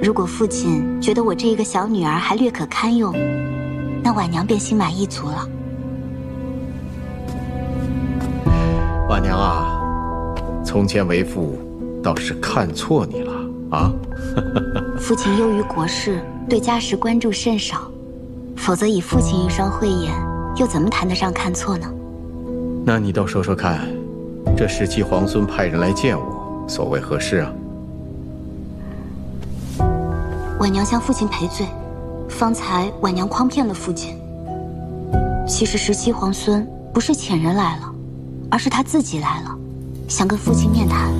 如果父亲觉得我这一个小女儿还略可堪用，那婉娘便心满意足了。婉娘啊，从前为父倒是看错你了啊！父亲优于国事，对家事关注甚少，否则以父亲一双慧眼，又怎么谈得上看错呢？那你倒说说看，这17皇孙派人来见我，所谓何事啊？婉娘向父亲赔罪，方才婉娘诓骗了父亲。其实17皇孙不是遣人来了，而是他自己来了，想跟父亲面谈。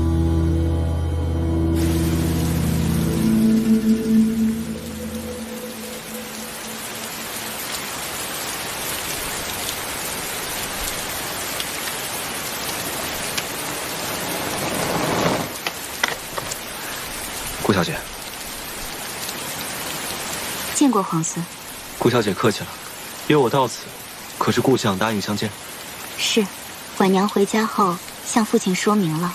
顾小姐，见过皇孙。顾小姐客气了，约我到此，可是顾相答应相见？是，婉娘回家后向父亲说明了，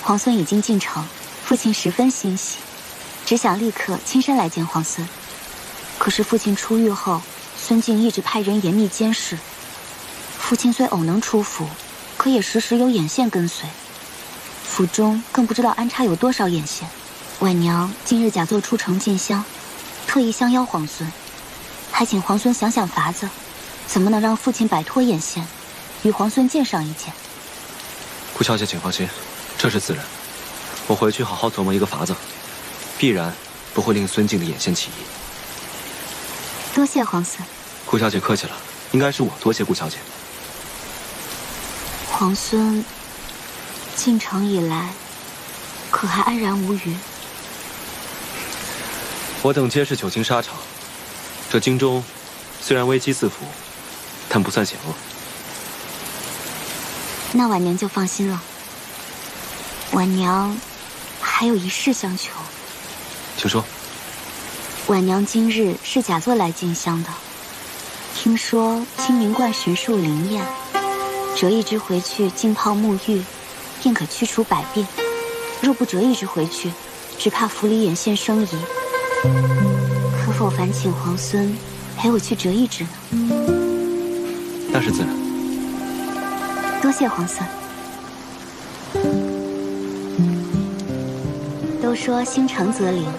皇孙已经进城，父亲十分欣喜，只想立刻亲身来见皇孙。可是父亲出狱后，孙敬一直派人严密监视，父亲虽偶能出府，可也时时有眼线跟随，府中更不知道安插有多少眼线。婉娘今日假作出城进香，特意相邀皇孙，还请皇孙想想法子，怎么能让父亲摆脱眼线，与皇孙见上一见。顾小姐请放心，这是自然。我回去好好琢磨一个法子，必然不会令孙敬的眼线起疑。多谢皇孙。顾小姐客气了，应该是我多谢顾小姐。皇孙进城以来，可还安然无虞？我等皆是久经沙场，这京中虽然危机四伏，但不算险恶。那婉娘就放心了。婉娘还有一事相求。请说。婉娘今日是假作来进香的，听说青云观神术灵验，折一支回去浸泡沐浴，便可去除百病。若不折一支回去，只怕府里眼线生疑。可否烦请皇孙陪我去折一支呢？那是自然。多谢皇孙。都说心诚则灵，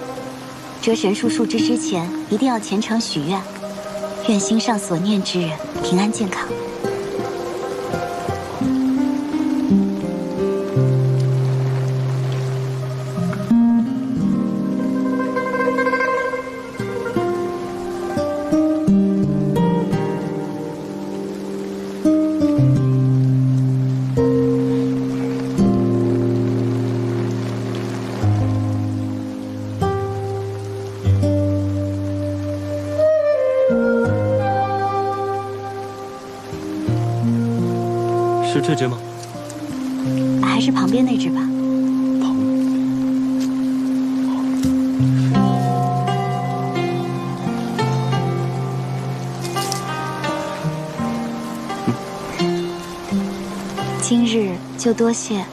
折神树树枝之前，一定要虔诚许愿，愿心上所念之人平安健康。是这只吗？还是旁边那只吧。今日就多谢，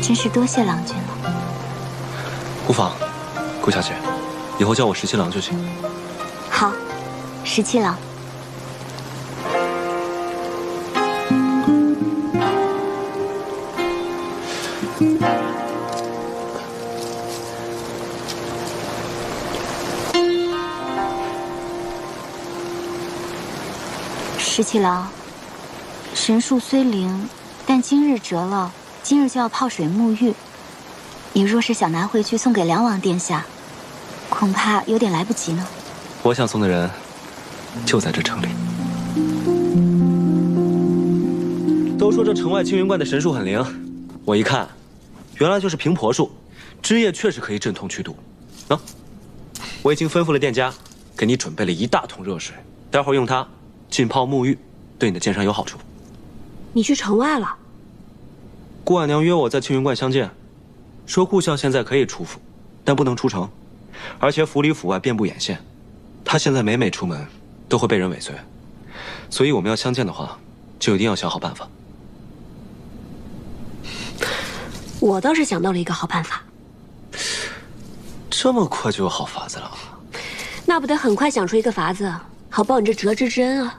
真是多谢郎君了。无妨，顾小姐，以后叫我17郎就行。好，17郎。17郎，神术虽灵，但今日折了，今日就要泡水沐浴。你若是想拿回去送给梁王殿下，恐怕有点来不及呢。我想送的人就在这城里。都说这城外青云观的神术很灵，我一看，原来就是平婆术，枝叶确实可以镇痛驱毒。喏，我已经吩咐了店家，给你准备了1大桶热水，待会儿用它浸泡沐浴，对你的剑伤有好处。你去城外了？顾婉娘约我在青云观相见，说顾相现在可以出府，但不能出城，而且府里府外遍布眼线，他现在每出门都会被人尾随，所以我们要相见的话，就一定要想好办法。我倒是想到了一个好办法。这么快就有好法子了？那不得很快想出一个法子，好报你这折枝之恩啊。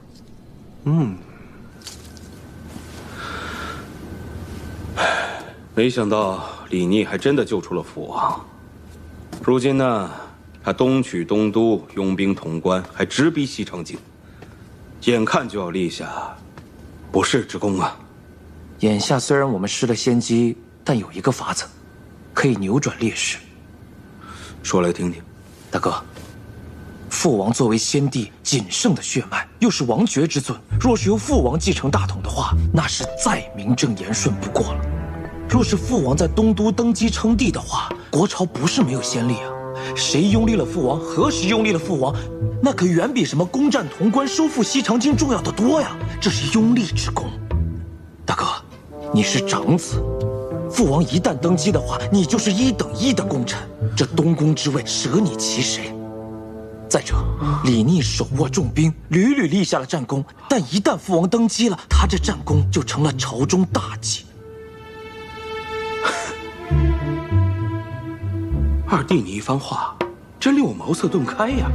没想到李逆还真的救出了父王。如今呢，他东取东都，拥兵潼关，还直逼西长京，眼看就要立下不世之功啊！眼下虽然我们失了先机，但有一个法子，可以扭转劣势。说来听听。大哥，父王作为先帝仅剩的血脉，又是王爵之尊，若是由父王继承大统的话，那是再名正言顺不过了。若是父王在东都登基称帝的话，国朝不是没有先例啊。谁拥立了父王，何时拥立了父王，那可远比什么攻占潼关、收复西长京重要的多呀！这是拥立之功。大哥，你是长子，父王一旦登基的话，你就是1等1的功臣，这东宫之位舍你其谁？再者，李逆手握重兵，屡屡立下了战功，但一旦父王登基了，他这战功就成了朝中大忌。二弟，你一番话，真令我茅塞顿开呀！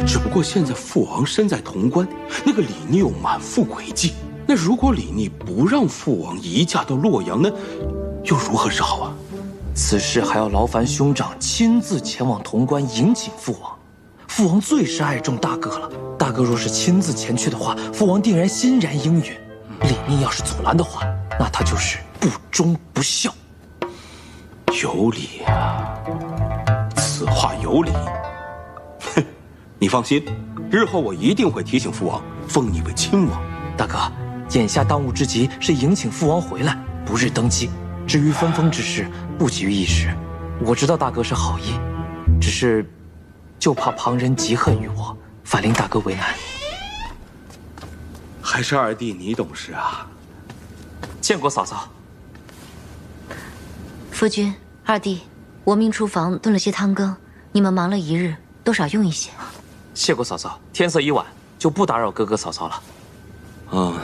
只不过现在父王身在潼关，那个李逆又满腹诡计。那如果李逆不让父王移驾到洛阳，那又如何是好啊？此事还要劳烦兄长亲自前往潼关迎请父王。父王最是爱重大哥了，大哥若是亲自前去的话，父王定然欣然应允。李逆要是阻拦的话，那他就是不忠不孝。有理啊，此话有理。哼，你放心，日后我一定会提醒父王，封你为亲王。大哥，眼下当务之急是迎请父王回来，不日登基。至于分封之事，不急于一时。我知道大哥是好意，只是就怕旁人嫉恨于我，反令大哥为难。还是二弟你懂事啊。见过嫂嫂。夫君、二弟，我命厨房炖了些汤羹，你们忙了一日，多少用一些。谢过嫂嫂，天色已晚，就不打扰哥哥嫂嫂了。啊。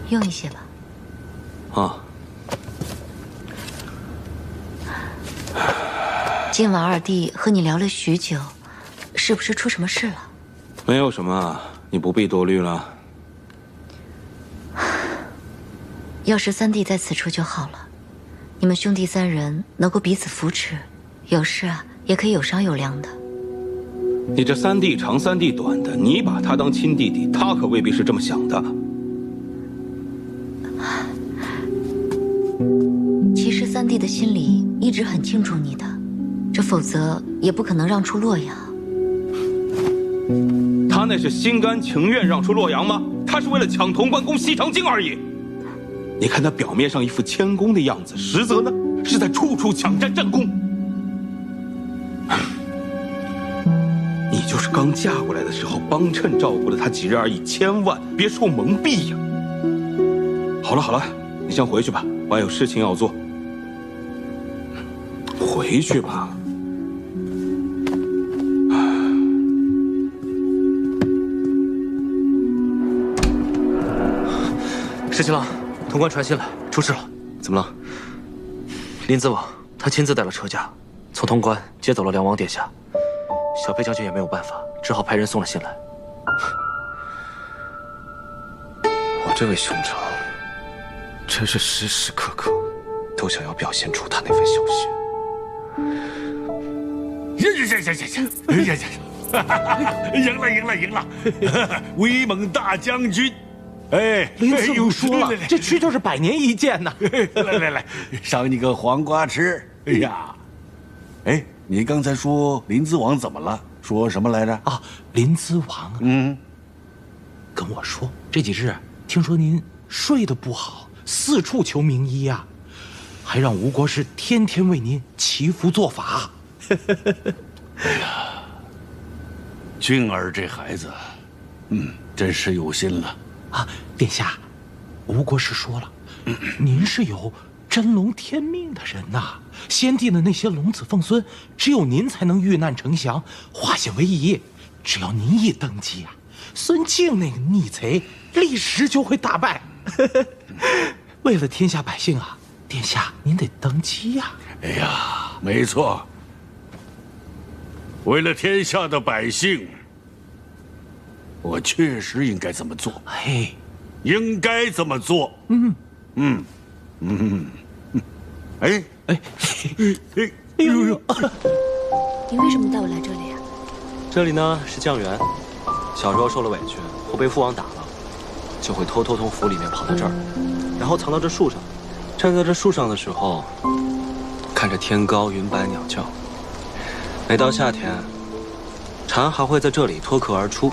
用一些吧。啊。今晚二弟和你聊了许久，是不是出什么事了？没有什么，你不必多虑了。要是三弟在此处就好了，你们兄弟3人能够彼此扶持，有事啊也可以有商有量的。你这三弟长三弟短的，你把他当亲弟弟，他可未必是这么想的。其实三弟的心里一直很敬重你的，这否则也不可能让出洛阳。他那是心甘情愿让出洛阳吗？他是为了抢潼关攻西长京而已。你看他表面上一副谦恭的样子，实则呢是在处处抢占战功。你就是刚嫁过来的时候帮衬照顾了他几日而已，千万别受蒙蔽呀。好了好了，你先回去吧，我还有事情要做。回去吧。石七郎，潼关传信来，出事了。怎么了？林子王他亲自带了车驾，从潼关接走了梁王殿下。小沛将军也没有办法，只好派人送了信来。我这位兄长，真是时时刻刻都想要表现出他那份小心。赢了！威猛大将军，哎，林次鲁说了，这区就是100年一见呐。来，赏你个黄瓜吃。哎呀，哎，你刚才说林子王怎么了？说什么来着？啊，林子王，跟我说这几日听说您睡得不好，四处求名医啊，还让吴国师天天为您祈福做法。哎呀，俊儿这孩子，真是有心了啊！殿下，吴国师说了，您是有真龙天命的人呐。先帝的那些龙子凤孙，只有您才能遇难成祥，化险为夷。只要您一登基啊，孙敬那个逆贼立时就会大败。为了天下百姓啊，殿下您得登基呀。哎呀，没错。为了天下的百姓，我确实应该这么做。嘿，应该这么做。哎，你为什么带我来这里啊？这里呢是酱园，小时候受了委屈，或被父王打了，就会偷偷从府里面跑到这儿，然后藏到这树上。站在这树上的时候，看着天高云白鸟叫。每到夏天，蝉还会在这里脱壳而出，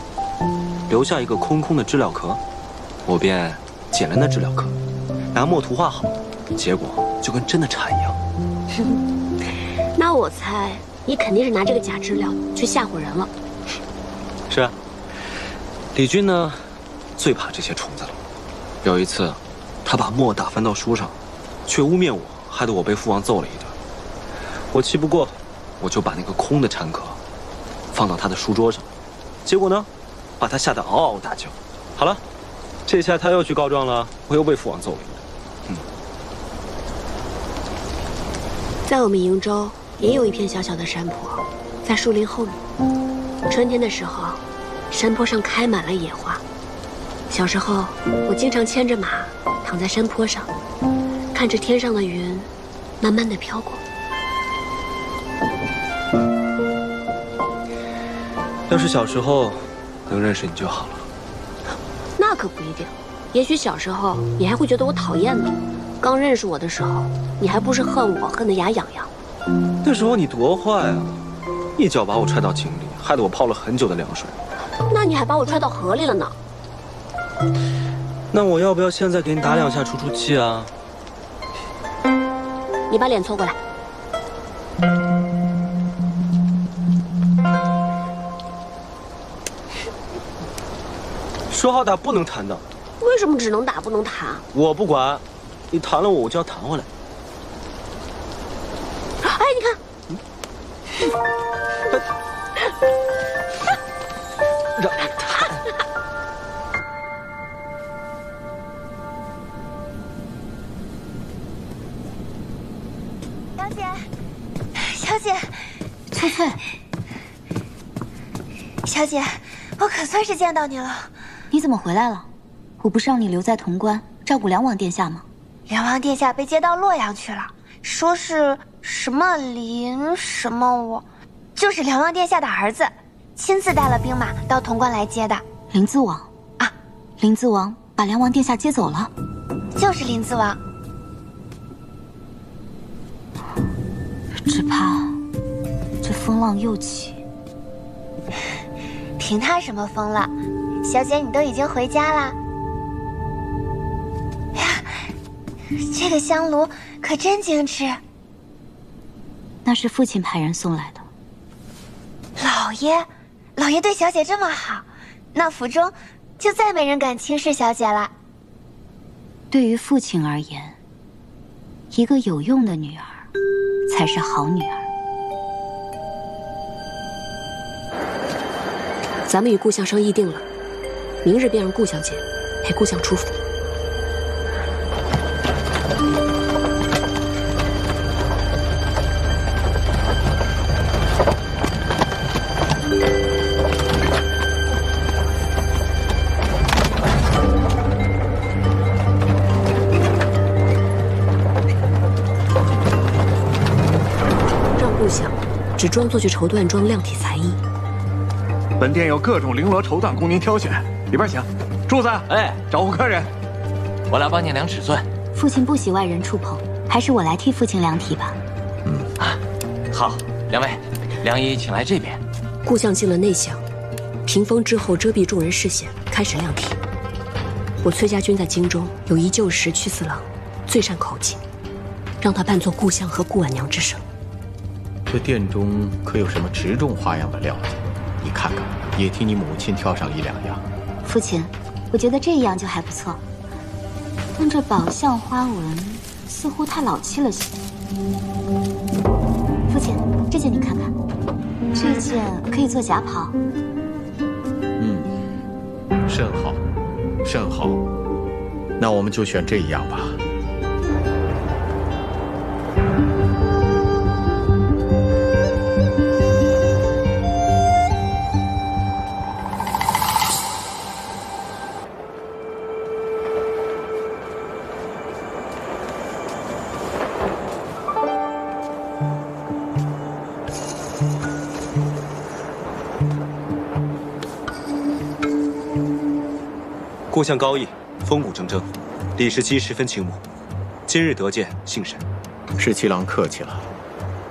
留下一个空空的知了壳。我便捡了那知了壳，拿墨涂画好，结果就跟真的蝉一样。那我猜你肯定是拿这个假知了去吓唬人了。是啊，李军呢，最怕这些虫子了。有一次，他把墨打翻到书上，却污蔑我，害得我被父王揍了一顿。我气不过，我就把那个空的蝉壳放到他的书桌上，结果呢，把他吓得嗷嗷大叫。好了，这下他又去告状了，我又被父王揍了一顿。在我们瀛州也有一片小小的山坡，在树林后面。春天的时候，山坡上开满了野花。小时候，我经常牵着马躺在山坡上，看着天上的云慢慢的飘过。要是小时候能认识你就好了。那可不一定，也许小时候你还会觉得我讨厌呢。刚认识我的时候，你还不是恨我恨得牙痒痒。那时候你多坏啊，一脚把我踹到井里，害得我泡了很久的凉水。那你还把我踹到河里了呢。那我要不要现在给你打2下出出气啊？你把脸凑过来。说好打不能弹的。为什么只能打不能弹？我不管，你弹了我就要弹回来。哎，你看，让我弹。小姐，翠翠，小姐，我可算是见到你了。你怎么回来了？我不是让你留在潼关照顾梁王殿下吗？梁王殿下被接到洛阳去了，说是什么林什么我，就是梁王殿下的儿子，亲自带了兵马到潼关来接的。林淄王啊，林淄王把梁王殿下接走了。就是林淄王。只怕这风浪又起。凭他什么风浪？小姐，你都已经回家啦。呀，这个香炉可真精致。那是父亲派人送来的。老爷对小姐这么好，那府中就再没人敢轻视小姐了。对于父亲而言，一个有用的女儿才是好女儿。咱们与顾相商议定了，明日便让顾小姐陪顾相出府。让顾相只装作去绸缎庄量体裁衣。本店有各种绫罗绸缎供您挑选，里边请。柱子，哎，招呼客人。我来帮你量尺寸。父亲不喜外人触碰，还是我来替父亲量体吧。好，两位，良医请来这边。顾相进了内厢，屏风之后遮蔽众人视线，开始量体。我崔家军在京中有一旧时屈四郎，最善口技，让他扮作顾相和顾婉娘之声。这店中可有什么直中花样的料子？你看看，也替你母亲挑上1、2样。父亲，我觉得这样就还不错，但这宝相花纹似乎太老气了些。父亲，这件你看看，这件可以做夹袍。甚好，甚好。那我们就选这一样吧。故乡高义，风骨铮铮，李17十分倾慕。今日得见，幸甚。17郎客气了，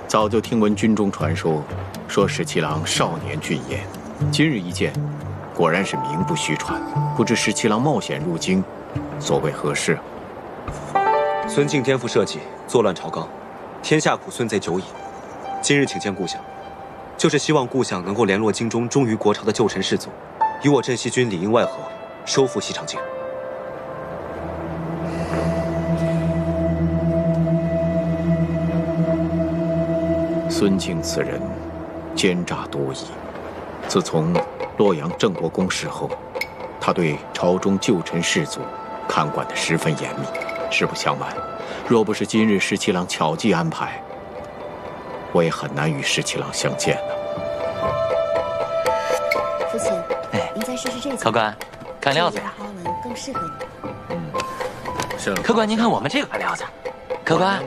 早就听闻军中传说17郎少年俊彦，今日一见，果然是名不虚传。不知17郎冒险入京，所为何事？孙敬颠覆社稷，作乱朝纲，天下苦孙贼久矣。今日请见故乡，就是希望故乡能够联络京中忠于国朝的旧臣士卒，与我镇西军里应外合，收复西长京。孙敬此人奸诈多疑，自从洛阳郑国公事后，他对朝中旧臣士卒看管得十分严密。实不相瞒，若不是今日17郎巧计安排，我也很难与17郎相见呢。父亲，您再试试这件。客官，看料子呀，花纹更适合你。是。客官，您看我们这款料子。客官，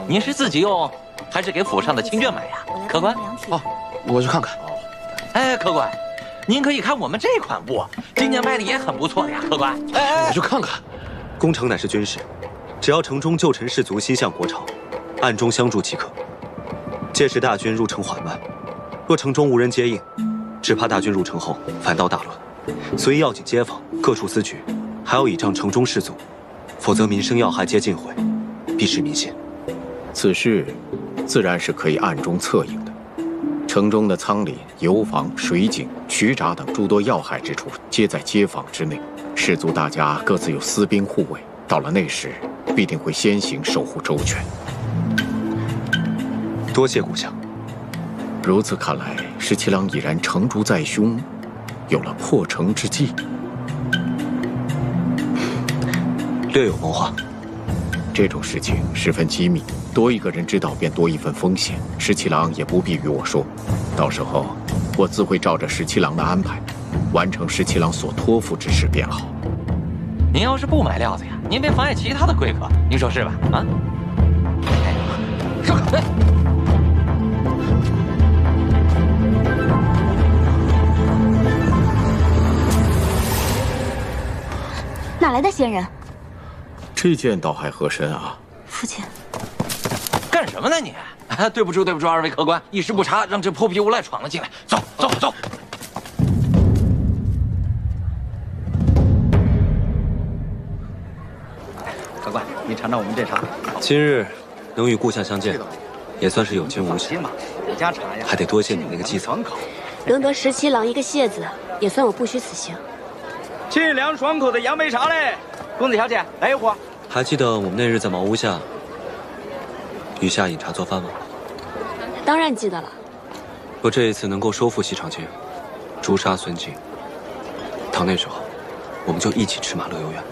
您是自己用，还是给府上的亲眷买呀？客官，哦，我去看看。哎，客官，您可以看我们这款布，今年卖的也很不错的呀。客官，哎，我去看看。攻城乃是军事，只要城中旧臣士卒心向国朝，暗中相助即可。届时大军入城缓慢，若城中无人接应，只怕大军入城后反倒大乱。所以要紧街坊各处思局，还要倚仗城中士卒，否则民生要害皆尽毁，必失民心。此事自然是可以暗中策应的。城中的仓廪、油坊、水井、渠闸等诸多要害之处，皆在街坊之内。士卒大家各自有私兵护卫，到了那时，必定会先行守护周全。多谢故乡。如此看来，17郎已然成竹在胸，有了破城之计。略有谋划。这种事情十分机密，多一个人知道便多一份风险。17郎也不必与我说，到时候我自会照着17郎的安排，完成17郎所托付之事便好。您要是不买料子呀，您别妨碍其他的贵客，您说是吧？啊？哎，说可对。哪来的仙人？这件倒还合身啊。父亲，干什么呢你？对不住，对不住，二位客官，一时不察，让这泼皮无赖闯了进来。走，走，走。客官，你尝尝我们这茶。今日能与故乡相见，也算是有惊无险。我家茶呀，还得多谢你那个继子。能得17郎一个谢字，也算我不虚此行。清凉爽口的杨梅茶嘞，公子小姐来一壶。还记得我们那日在茅屋下与夏饮茶做饭吗？当然记得了。若这一次能够收复西长京，诛杀孙敬，到那时候，我们就一起驰马乐游原。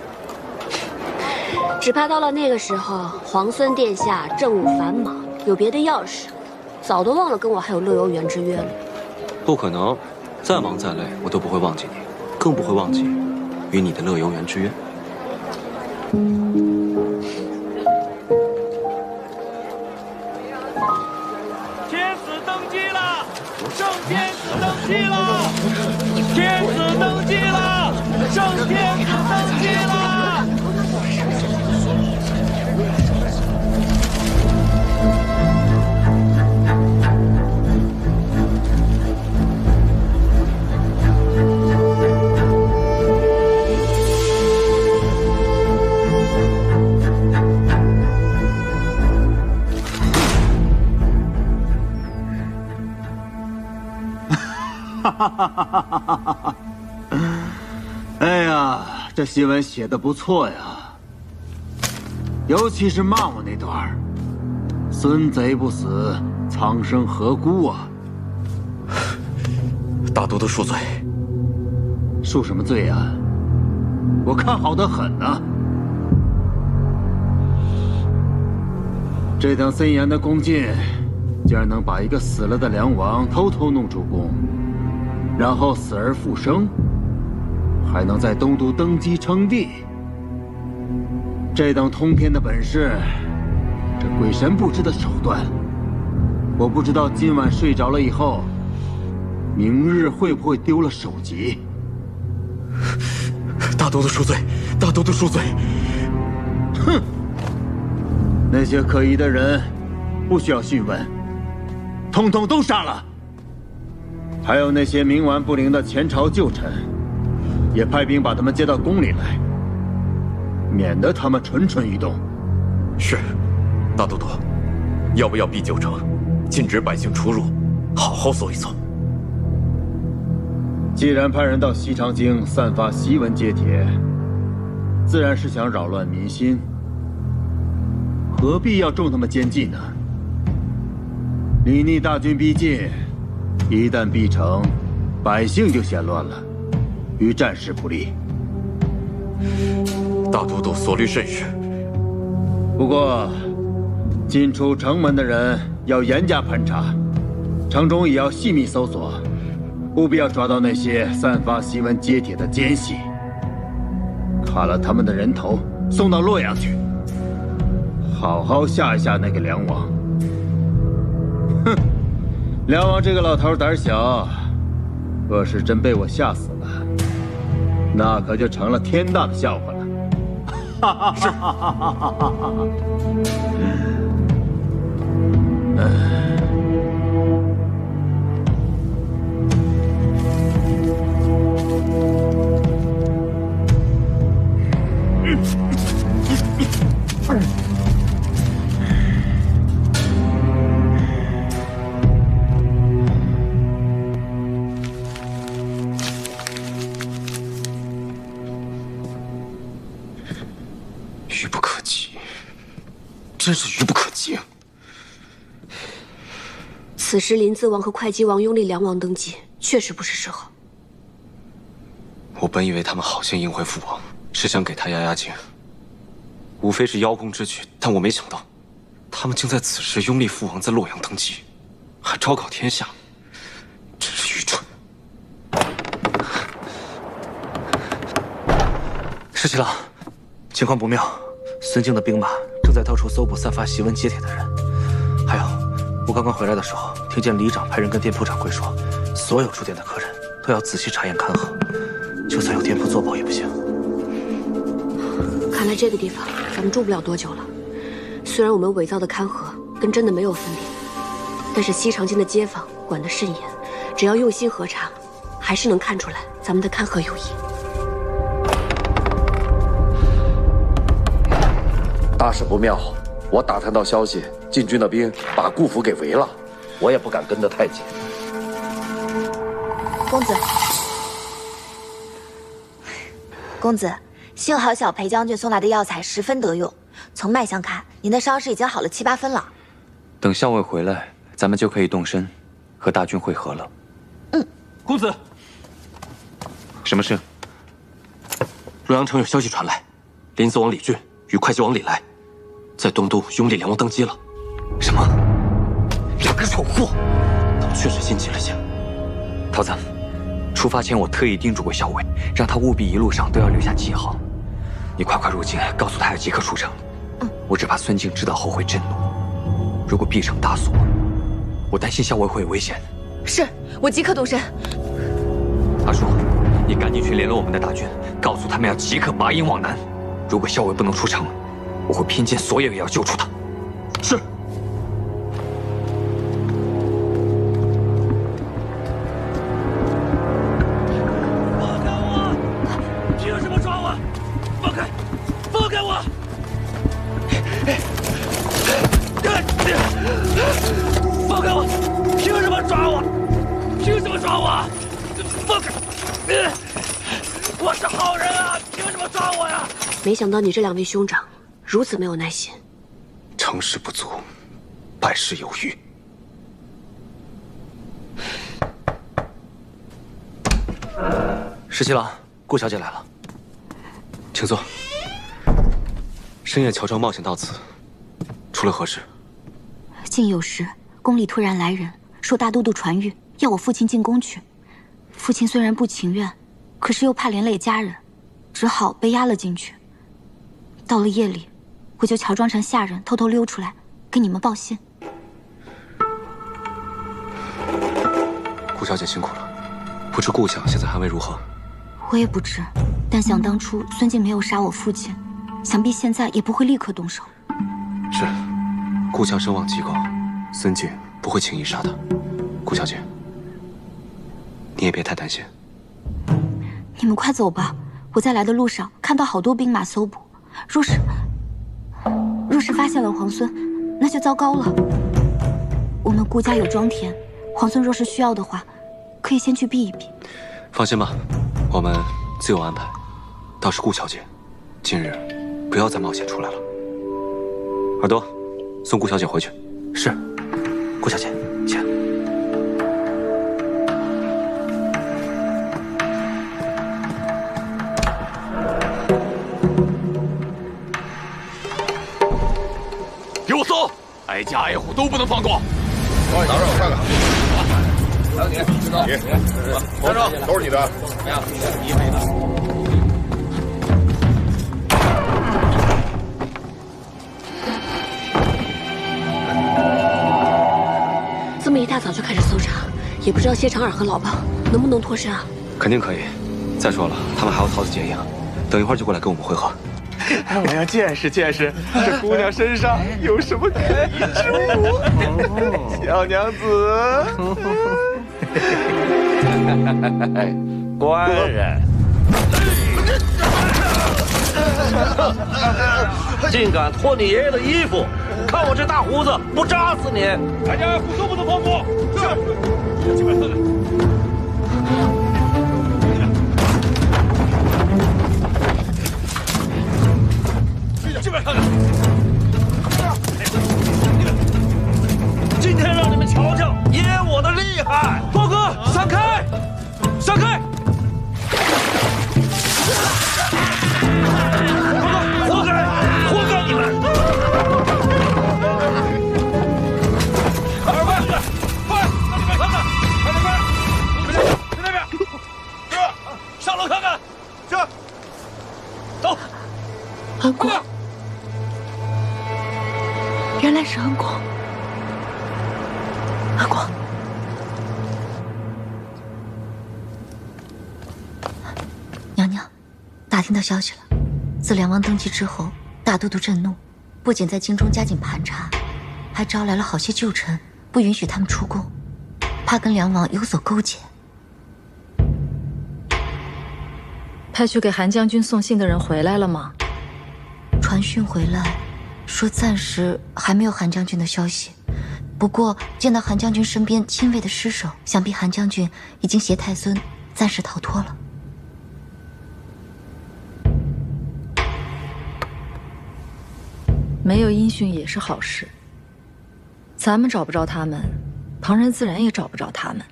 只怕到了那个时候，皇孙殿下政务繁忙，有别的要事，早都忘了跟我还有乐游原之约了。不可能，再忙再累，我都不会忘记你，更不会忘记与你的乐游原之约。天子登基了，圣天子登基了，天子登基了，圣天子登基了。哎呀，这新闻写得不错呀，尤其是骂我那段儿，孙贼不死，苍生何辜啊！大都督恕罪。恕什么罪啊？我看好得很呐。这等森严的宫禁，竟然能把一个死了的梁王偷偷弄出宫，然后死而复生，还能在东都登基称帝。这等通天的本事，这鬼神不知的手段，我不知道今晚睡着了以后，明日会不会丢了首级。大都督恕罪，大都督恕罪。哼，那些可疑的人不需要讯问，统统都杀了。还有那些冥顽不灵的前朝旧臣，也派兵把他们接到宫里来，免得他们蠢蠢欲动。是，大都督，要不要闭九城，禁止百姓出入，好好搜一搜？既然派人到西长京散发檄文揭帖，自然是想扰乱民心，何必要重他们奸计呢？李逆大军逼近，一旦逼城，百姓就嫌乱了，与战事不利。大都督所虑甚是。不过，进出城门的人要严加盘查，城中也要细密搜索。务必要抓到那些散发檄文揭帖的奸细，砍了他们的人头，送到洛阳去，好好吓一吓那个梁王。哼，梁王这个老头胆小，若是真被我吓死了，那可就成了天大的笑话了。是。愚不可及，真是愚不可及。此时临淄王和会稽王拥立梁王登基，确实不是时候。我本以为他们好心迎回父王，是想给他压压惊，无非是邀功之举，但我没想到，他们竟在此时拥立父王在洛阳登基，还昭告天下，真是愚蠢。石七郎，情况不妙，孙敬的兵马正在到处搜捕散发檄文揭帖的人。还有，我刚刚回来的时候，听见里长派人跟店铺掌柜说，所有住店的客人都要仔细查验看河，就算有店铺作保也不行。看来这个地方咱们住不了多久了。虽然我们伪造的看河跟真的没有分别，但是西长京的街坊管得甚严，只要用心核查，还是能看出来咱们的看河有异。大事不妙！我打探到消息，晋军的兵把顾府给围了，我也不敢跟得太紧。公子，幸好小裴将军送来的药材十分得用，从脉象看，您的伤势已经好了7、8分了。等校尉回来，咱们就可以动身，和大军会合了。公子，什么事？洛阳城有消息传来，临淄王李俊与会稽王李来，在东都拥立梁王登基了。什么？两个丑货！我确实心急了些。桃子，出发前我特意叮嘱过校尉，让他务必一路上都要留下记号。你快快入京，告诉他要即刻出城。我只怕孙敬知道后会震怒。如果闭城大锁，我担心校尉会有危险。是，我即刻动身。阿叔，你赶紧去联络我们的大军，告诉他们要即刻拔营往南。如果校尉不能出城，我会拼尽所有也要救出他。是。放开我！凭什么抓我？放开！放开我！放开我！凭什么抓我？凭什么抓我？放开！我是好人啊！凭什么抓我呀？没想到你这两位兄长如此没有耐心。成事不足，败事有余。石七郎，顾小姐来了，请坐。深夜乔装冒险到此，出了何事？竟有时宫里突然来人，说大都督传谕，要我父亲进宫去。父亲虽然不情愿，可是又怕连累家人，只好被押了进去。到了夜里，我就乔装成下人，偷偷溜出来，给你们报信。顾小姐辛苦了，不知顾相现在安危如何？我也不知，但想当初孙静没有杀我父亲，想必现在也不会立刻动手。是，顾强声望极高，孙静不会轻易杀他。顾小姐，你也别太担心。你们快走吧，我在来的路上看到好多兵马搜捕，若是发现了皇孙，那就糟糕了。我们顾家有庄田，皇孙若是需要的话，可以先去避一避。放心吧，我们自有安排。倒是顾小姐，今日不要再冒险出来了。耳朵，送顾小姐回去。是，顾小姐，请。给我搜，挨家挨户都不能放过。拿着我看看。还有你，拿着，都是你的。怎么样？你配的。这么一大早就开始搜查，也不知道谢长尔和老鸨能不能脱身啊？肯定可以。再说了，他们还要桃子结营，等一会儿就过来跟我们会合。我要见识见识这姑娘身上有什么可疑之物。小娘子，官人，竟敢脱你爷爷的衣服！看我这大胡子，不扎死你！大家互都不能放过。是。进来看看。进来看看。今天让你们瞧瞧爷我的厉害！报哥，闪开！闪开！活该！活该你们！二位，快，到那边看看，看那边，去那边，是，上楼看看，是，走。安国，原来是安国。阿国，娘娘，打听到消息了。自梁王登基之后，大都督震怒，不仅在京中加紧盘查，还招来了好些旧臣，不允许他们出宫，怕跟梁王有所勾结。派去给韩将军送信的人回来了吗？传讯回来，说暂时还没有韩将军的消息。不过见到韩将军身边亲卫的尸首，想必韩将军已经携太孙暂时逃脱了。没有音讯也是好事。咱们找不着他们，旁人自然也找不着他们。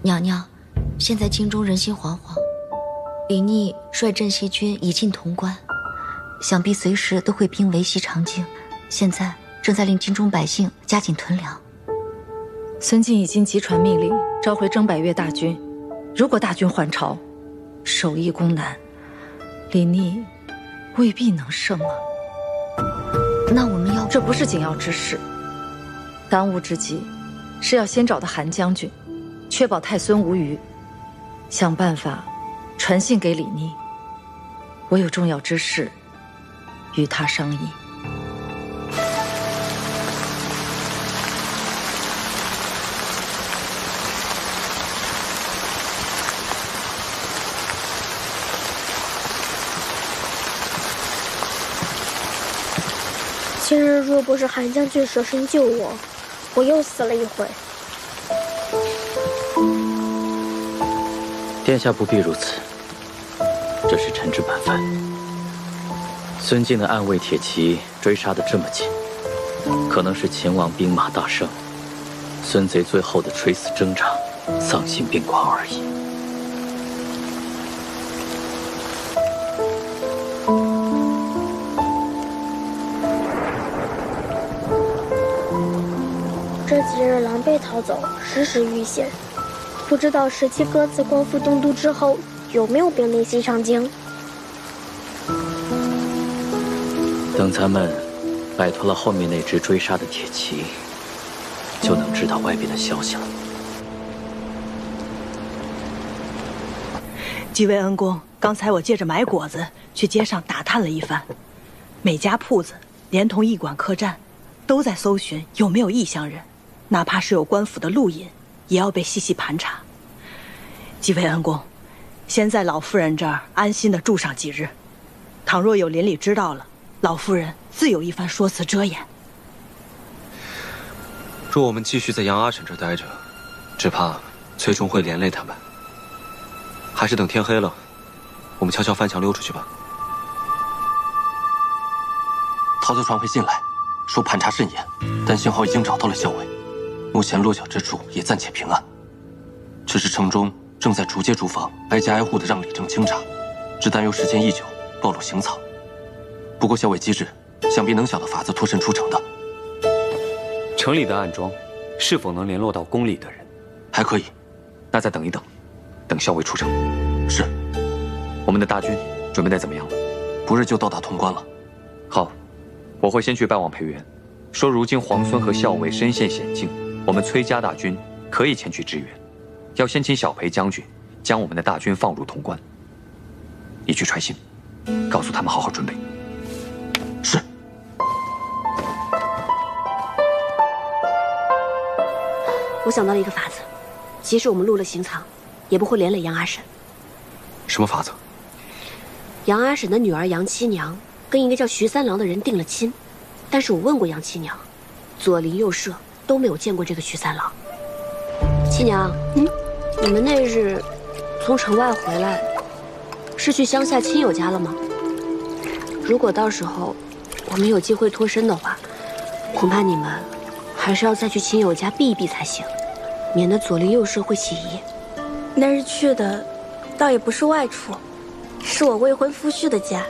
娘娘，现在京中人心惶惶，李逆率镇西军已进潼关，想必随时都会兵围西长京。现在正在令京中百姓加紧囤粮。孙敬已经急传命令，召回征百越大军。如果大军还朝，守义攻南，李逆未必能胜啊。那我们要……这不是紧要之事，当务之急是要先找到韩将军，确保太孙无虞，想办法传信给李逆。我有重要之事与他商议。今日若不是韩将军舍身救我，我又死了一回。殿下不必如此，这是臣之本分。孙敬的暗卫铁骑追杀得这么紧，可能是秦王兵马大胜，孙贼最后的垂死挣扎，丧心病狂而已。这几日狼狈逃走，时时遇险，不知道17哥自光复东都之后有没有兵临西长京。等咱们摆脱了后面那支追杀的铁骑，就能知道外边的消息了。几位恩公，刚才我借着买果子去街上打探了一番，每家铺子连同驿馆客栈，都在搜寻有没有异乡人，哪怕是有官府的录引，也要被细细盘查。几位恩公，先在老夫人这儿安心的住上几日，倘若有邻里知道了，老夫人自有一番说辞遮掩。若我们继续在杨阿婶这待着，只怕最终会连累他们。还是等天黑了，我们悄悄翻墙溜出去吧。陶家传回信来，说盘查甚严，但幸好已经找到了校尉，目前落脚之处也暂且平安。只是城中正在逐街逐房、挨家挨户的让李正清查，只担忧时间一久，暴露行藏。不过校尉机智，想必能想到法子脱身出城的。城里的暗桩，是否能联络到宫里的人？还可以。那再等一等，等校尉出城。是。我们的大军准备得怎么样了？不日就到达潼关了。好，我会先去拜望裴元，说如今皇孙和校尉身陷险境，我们崔家大军可以前去支援，要先请小裴将军将我们的大军放入潼关。你去传信，告诉他们好好准备。是。我想到了一个法子，即使我们录了行藏，也不会连累杨阿婶。什么法子？杨阿婶的女儿杨七娘跟一个叫徐三郎的人定了亲，但是我问过杨七娘，左邻右舍都没有见过这个徐三郎。七娘，你们那日从城外回来，是去乡下亲友家了吗？如果到时候我们有机会脱身的话，恐怕你们还是要再去亲友家避一避才行，免得左邻右舍会起疑。那日去的，倒也不是外出，是我未婚夫婿的家，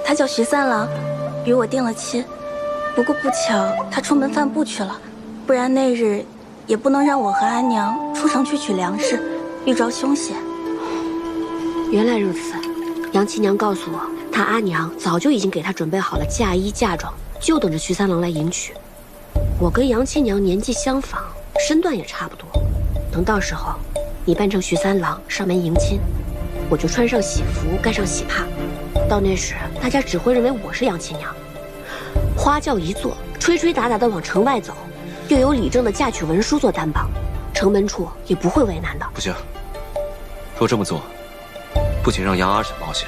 他叫徐三郎，与我定了亲。不过不巧，他出门贩布去了，不然那日也不能让我和安娘出城去取粮食，遇着凶险。原来如此，杨七娘告诉我，她阿娘早就已经给她准备好了嫁衣嫁妆，就等着徐三郎来迎娶。我跟杨七娘年纪相仿，身段也差不多，等到时候你扮成徐三郎上门迎亲，我就穿上喜服，盖上喜帕，到那时大家只会认为我是杨七娘。花轿一坐，吹吹打打的往城外走，又有李正的嫁娶文书做担保，城门处也不会为难的。不行，若这么做，不仅让杨阿婶冒险，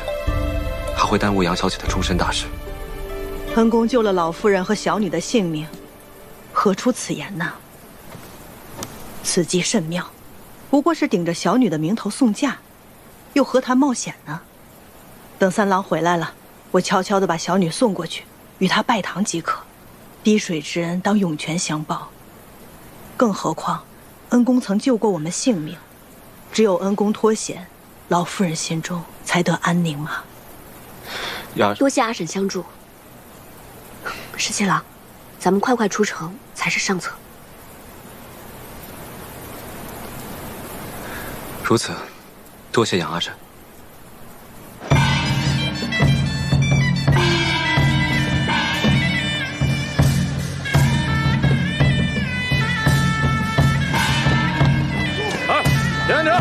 还会耽误杨小姐的终身大事。恩公救了老夫人和小女的性命，何出此言呢？此计甚妙，不过是顶着小女的名头送嫁，又何谈冒险呢？等三郎回来了，我悄悄地把小女送过去，与他拜堂即可。滴水之恩当涌泉相报。更何况，恩公曾救过我们性命，只有恩公脱险，老夫人心中才得安宁嘛。多谢阿婶相助。十七郎，咱们快快出城才是上策。如此，多谢杨阿婶。停停！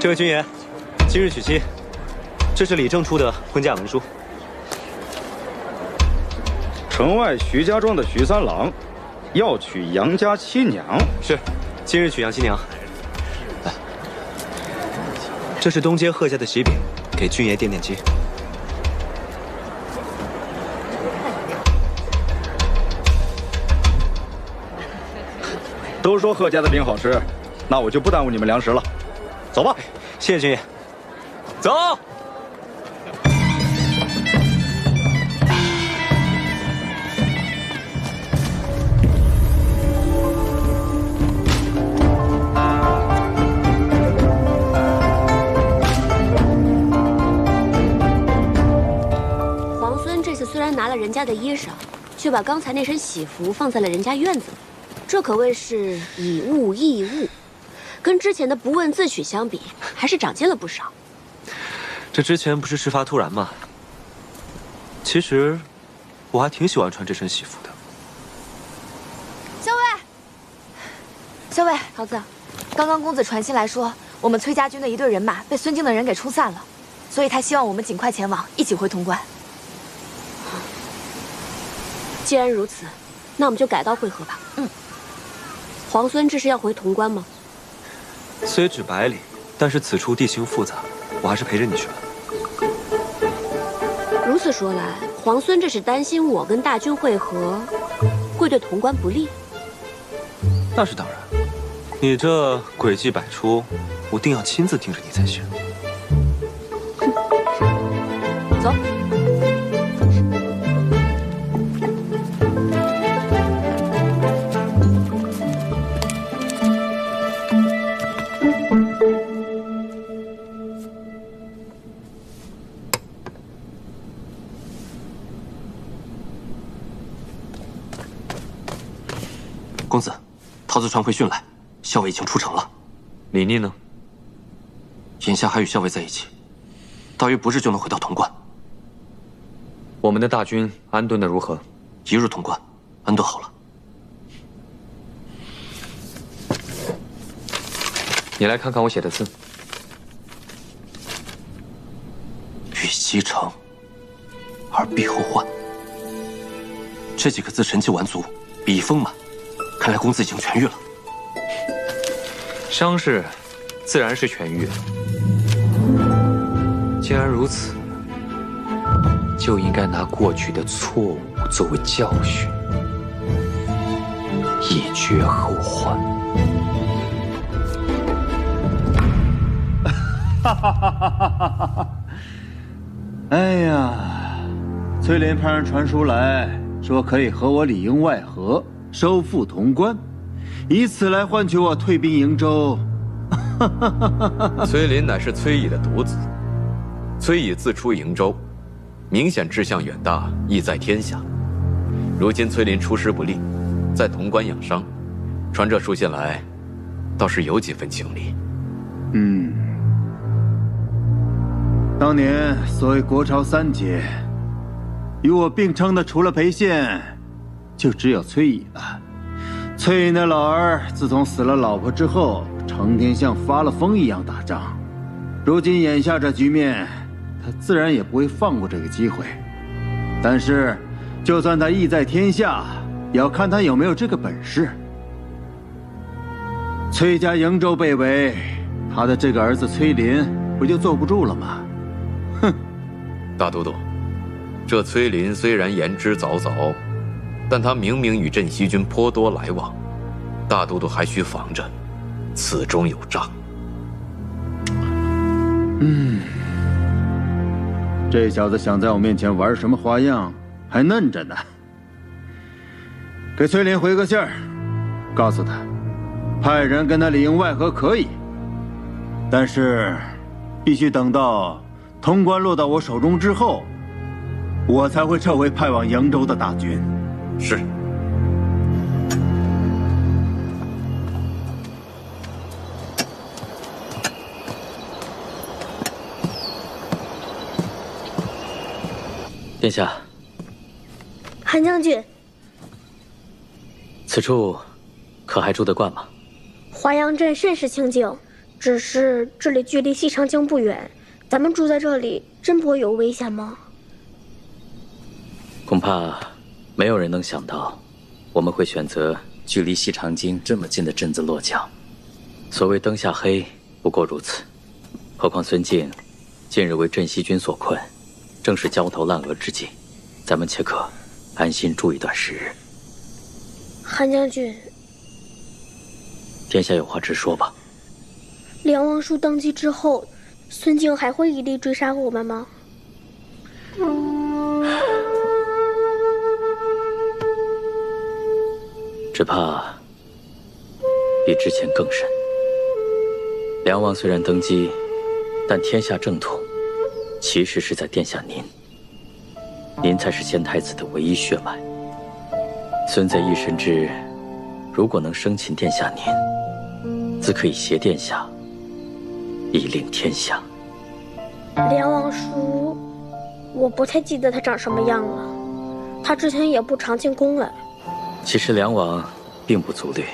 这位君爷，今日娶妻，这是李正出的婚嫁文书。城外徐家庄的徐三郎，要娶杨家七娘。是，今日娶杨七娘。来，这是东街贺家的喜饼，给君爷垫垫肌。都说贺家的饼好吃，那我就不耽误你们粮食了。走吧，谢谢君爷。走。皇孙这次虽然拿了人家的衣裳，却把刚才那身喜服放在了人家院子里。这可谓是以物易物，跟之前的不问自取相比，还是长进了不少。这之前不是事发突然吗？其实，我还挺喜欢穿这身喜服的。校尉，校尉，桃子，刚刚公子传信来说，我们崔家军的一队人马被孙敬的人给冲散了，所以他希望我们尽快前往，一起回潼关。既然如此，那我们就改道会合吧。皇孙这是要回潼关吗？虽只百里，但是此处地形复杂，我还是陪着你去吧。如此说来，皇孙这是担心我跟大军会合，会对潼关不利。那是当然，你这诡计百出，我定要亲自盯着你才行。走。公子，桃子传回讯来，校尉已经出城了。李逆呢？眼下还与校尉在一起，大约不日就能回到潼关。我们的大军安顿的如何？一入潼关，安顿好了。你来看看我写的字。欲西城，而必后患。这几个字神气完足，笔意丰满。看来公子已经痊愈了。伤势自然是痊愈。既然如此，就应该拿过去的错误作为教训，以绝后患。哈哈哈哈哈！哎呀，崔林派人传书来说，可以和我里应外合。收复潼关，以此来换取我退兵瀛州。崔林乃是崔乙的独子，崔乙自出瀛州，明显志向远大，意在天下。如今崔林出师不利，在潼关养伤，传这书信来，倒是有几分情理。当年所谓国朝三杰，与我并称的除了裴宪，就只有崔乙了。崔乙那老儿自从死了老婆之后，成天像发了疯一样打仗。如今眼下这局面，他自然也不会放过这个机会。但是，就算他意在天下，也要看他有没有这个本事。崔家瀛州被围，他的这个儿子崔林不就坐不住了吗？哼！大都督，这崔林虽然言之凿凿，但他明明与镇西军颇多来往，大都督还需防着，此中有诈。这小子想在我面前玩什么花样，还嫩着呢。给崔林回个信儿，告诉他，派人跟他里应外合可以，但是必须等到潼关落到我手中之后，我才会撤回派往扬州的大军。是。殿下，韩将军，此处可还住得惯吗？华阳镇甚是清静，只是这里距离西长江不远，咱们住在这里真不会有危险吗？恐怕没有人能想到，我们会选择距离西长京这么近的镇子落脚。所谓灯下黑，不过如此。何况孙敬近日为镇西军所困，正是焦头烂额之际，咱们且可安心住一段时日。韩将军，殿下有话直说吧。梁王叔登基之后，孙敬还会一力追杀我们吗？只怕比之前更甚。梁王虽然登基，但天下正统其实是在殿下您。您才是先太子的唯一血脉。孙贼一身之日，如果能生擒殿下您，自可以挟殿下以令天下。梁王叔，我不太记得他长什么样了。他之前也不常进宫来。其实梁王并不族类，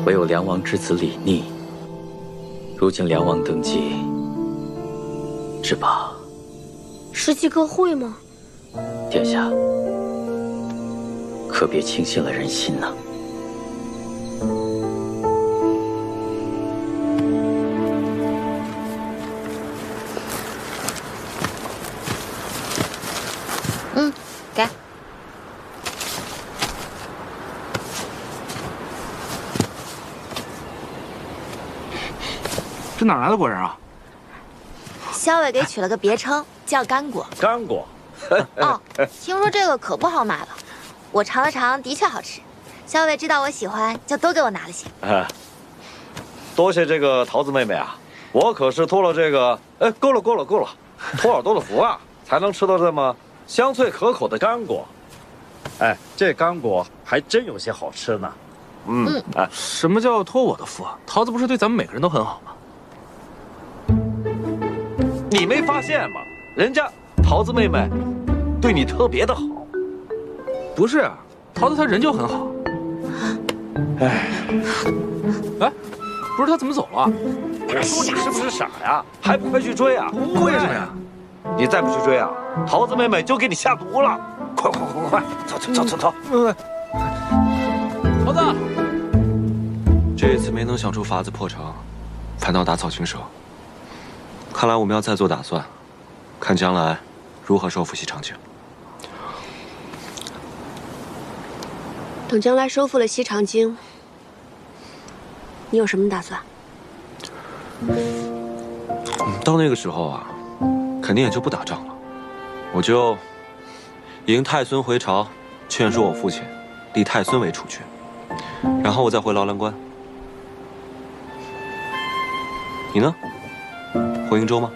唯有梁王之子李逆。如今梁王登基，只怕17哥会吗？殿下可别轻信了人心呐。给。这哪来的果仁啊？萧伟给取了个别称，叫干果。干果。哦，听说这个可不好买了，我尝了尝，的确好吃。萧伟知道我喜欢，就多给我拿了些。多谢这个桃子妹妹啊，我可是托了这个，够了，托耳朵的福啊，才能吃到这么香脆可口的干果。这干果还真有些好吃呢。什么叫托我的福？桃子不是对咱们每个人都很好吗？你没发现吗？人家桃子妹妹对你特别的好。不是，桃子她人就很好。不是她怎么走了？我说你是不是傻呀？还不快去追啊？为什么呀？你再不去追啊，桃子妹妹就给你下毒了！快，走！桃子，这一次没能想出法子破城，反倒打草惊蛇。看来我们要再做打算，看将来如何收复西长京。等将来收复了西长京，你有什么打算？到那个时候啊，肯定也就不打仗了，我就迎太孙回朝，劝说我父亲立太孙为储君，然后我再回劳兰关。你呢？回瀛州吗？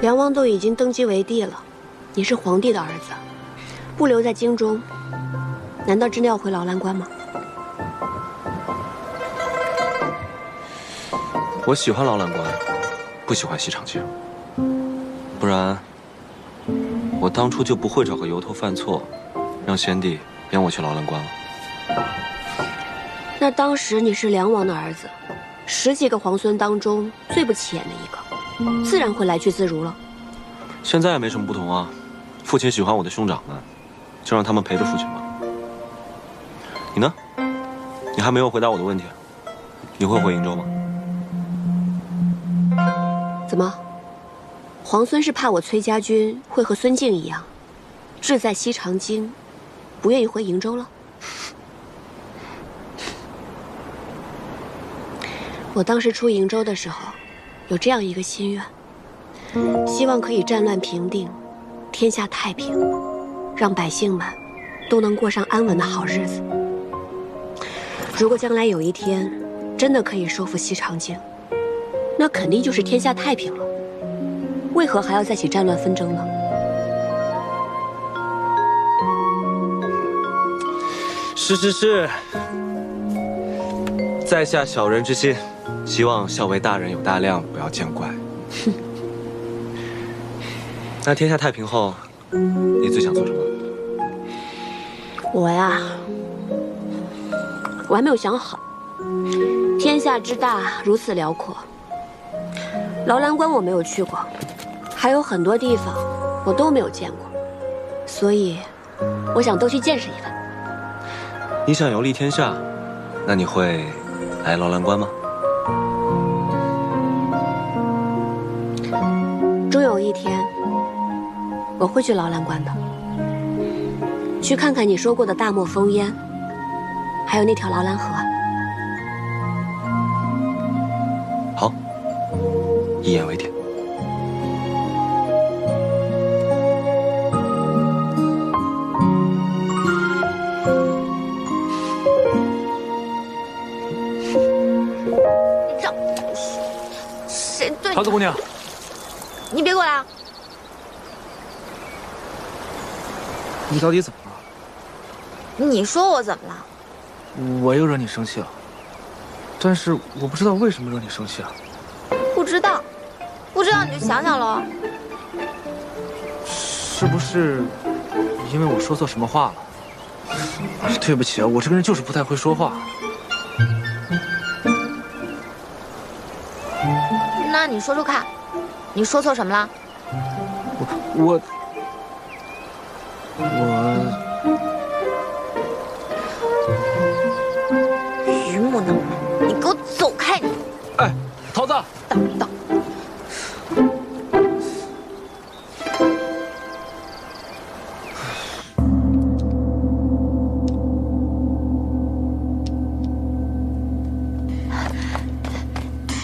梁王都已经登基为帝了，你是皇帝的儿子，不留在京中，难道真的要回劳兰关吗？我喜欢劳兰关，不喜欢西长京。不然，我当初就不会找个由头犯错，让先帝贬我去劳兰关了。那当时你是梁王的儿子，10几个皇孙当中最不起眼的一个，自然会来去自如了。现在也没什么不同啊，父亲喜欢我的兄长们，就让他们陪着父亲吧。你呢？你还没有回答我的问题，你会回瀛州吗？怎么？皇孙是怕我崔家军会和孙敬一样，志在西长京，不愿意回瀛州了？我当时出瀛州的时候，有这样一个心愿，希望可以战乱平定，天下太平，让百姓们都能过上安稳的好日子。如果将来有一天真的可以收复西长京，那肯定就是天下太平了，为何还要再起战乱纷争呢？是，在下小人之心，希望校尉大人有大量，不要见怪。那天下太平后，你最想做什么？我呀，我还没有想好。天下之大，如此辽阔。劳兰关我没有去过，还有很多地方我都没有见过，所以我想都去见识一番。你想游历天下，那你会来劳兰关吗？终有一天，我会去劳兰关的，去看看你说过的大漠烽烟，还有那条劳兰河。好，一言为定。谁对？桃子姑娘，你别过来啊！你到底怎么了？你说我怎么了？我又惹你生气了，但是我不知道为什么惹你生气啊。不知道，你就想想喽。是不是因为我说错什么话了？对不起啊，我这个人就是不太会说话。那你说说看，你说错什么了？我榆木能，你给我走开！你，哎，桃子，等。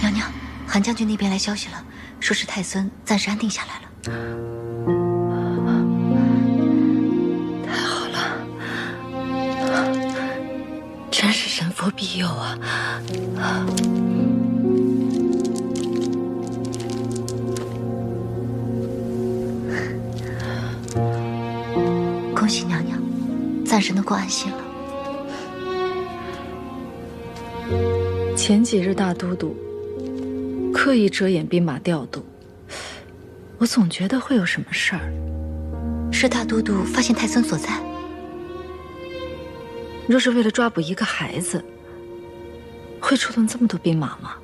娘娘，韩将军那边来消息了，说是太孙暂时安定下来了。太好了，真是神佛庇佑啊！恭喜娘娘，暂时能够安心了。前几日大都督刻意遮掩兵马调度，我总觉得会有什么事儿。是大都督发现太孙所在？若是为了抓捕一个孩子，会出动这么多兵马吗？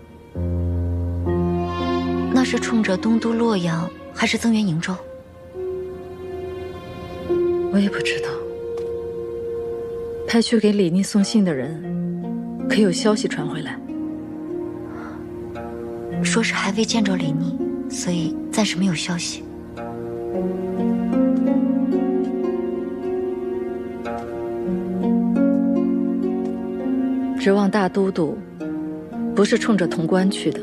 那是冲着东都洛阳，还是增援瀛州？我也不知道。派去给李逆送信的人，可有消息传回来？说是还未见着李逆，所以暂时没有消息。指望大都督不是冲着潼关去的。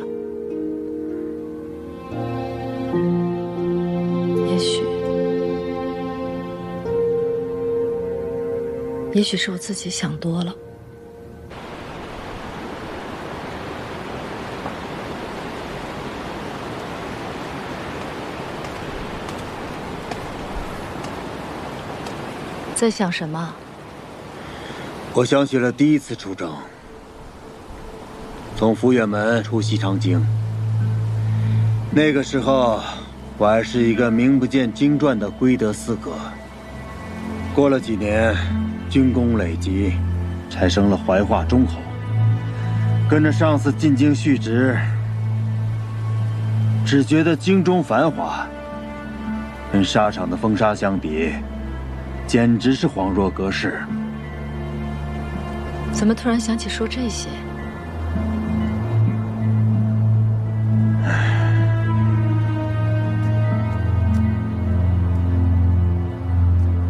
也许是我自己想多了。在想什么？我想起了第一次出征，从福远门出西长京。那个时候，我还是一个名不见经传的归德司阁。过了几年，军功累积，才升了怀化忠侯。跟着上司进京续职，只觉得京中繁华，跟沙场的风沙相比，简直是恍若隔世。怎么突然想起说这些？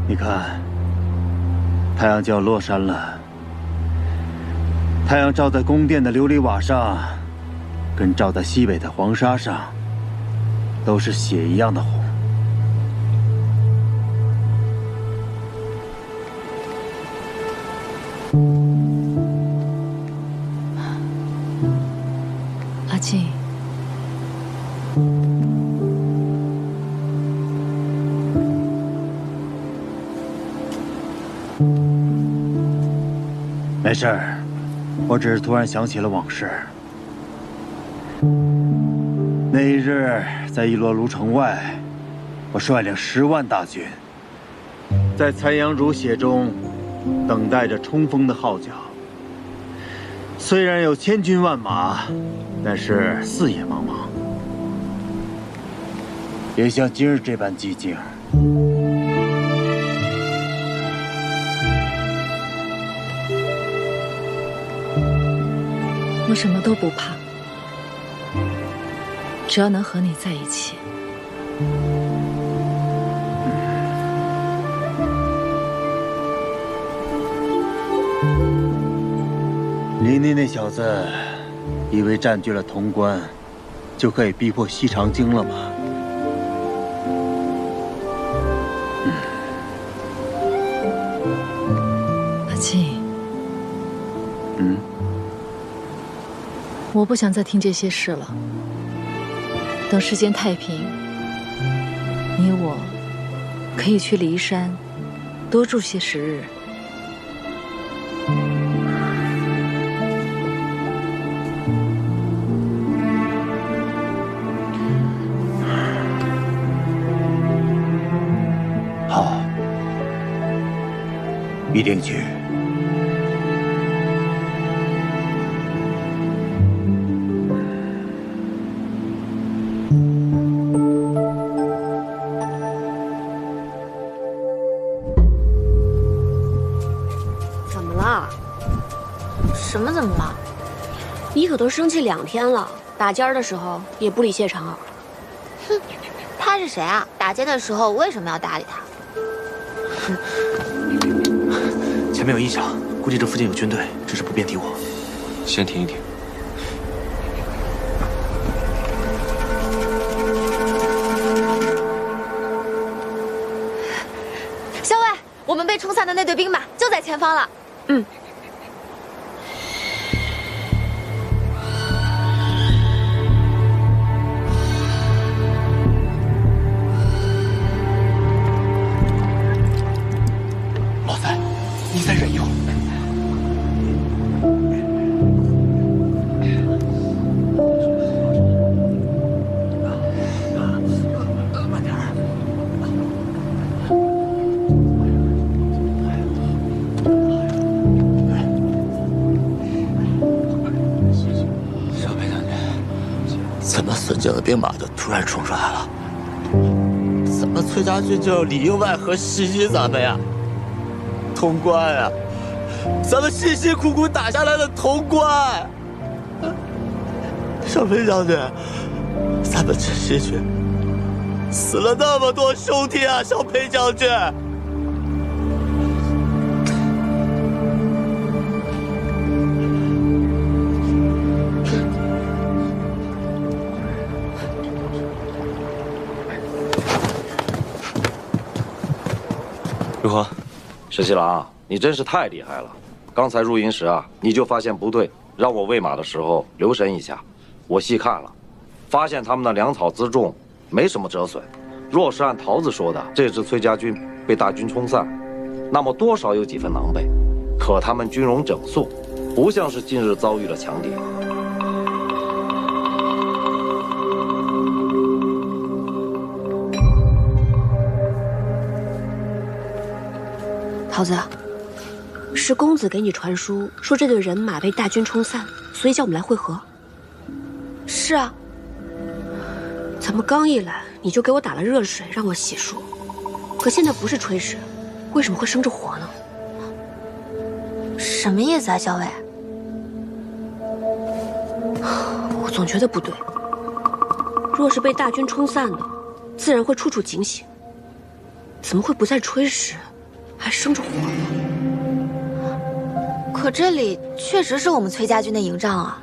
你看，太阳就要落山了。太阳照在宫殿的琉璃瓦上，跟照在西北的黄沙上，都是血一样的红。阿静，没事儿，我只是突然想起了往事。那一日，在一罗卢城外，我率领10万大军，在残阳如血中，等待着冲锋的号角。虽然有千军万马，但是四野茫茫，别像今日这般寂静。我什么都不怕，只要能和你在一起。李逆那小子，以为占据了潼关，就可以逼迫西长京了吗？阿静，我不想再听这些事了。等世间太平，你我可以去骊山多住些时日。一定去。怎么了？什么怎么了？你可都生气2天了，打尖儿的时候也不理谢长儿。哼，他是谁啊？打尖的时候为什么要搭理他？前面有异响，估计这附近有军队，只是不便敌我。先停一停。校尉，我们被冲散的那队兵马就在前方了。嗯。老三，你再忍一会儿。慢点儿。小裴将军，怎么孙敬的兵马就突然冲出来了？怎么崔家军就里应外合袭击咱们呀？潼关呀，咱们辛辛苦苦打下来的潼关。小裴将军，咱们这西军死了那么多兄弟啊！小裴将军，如何？石七郎，你真是太厉害了！刚才入营时啊，你就发现不对，让我喂马的时候留神一下。我细看了，发现他们的粮草辎重没什么折损。若是按桃子说的，这支崔家军被大军冲散，那么多少有几分狼狈。可他们军容整肃，不像是近日遭遇了强敌。桃子，是公子给你传书，说这队人马被大军冲散，所以叫我们来会合。是啊，咱们刚一来，你就给我打了热水，让我洗漱。可现在不是炊事，为什么会生着火呢？什么意思啊，校尉？我总觉得不对。若是被大军冲散的，自然会处处警醒。怎么会不在炊事，还生着火呢？可这里确实是我们崔家军的营帐啊。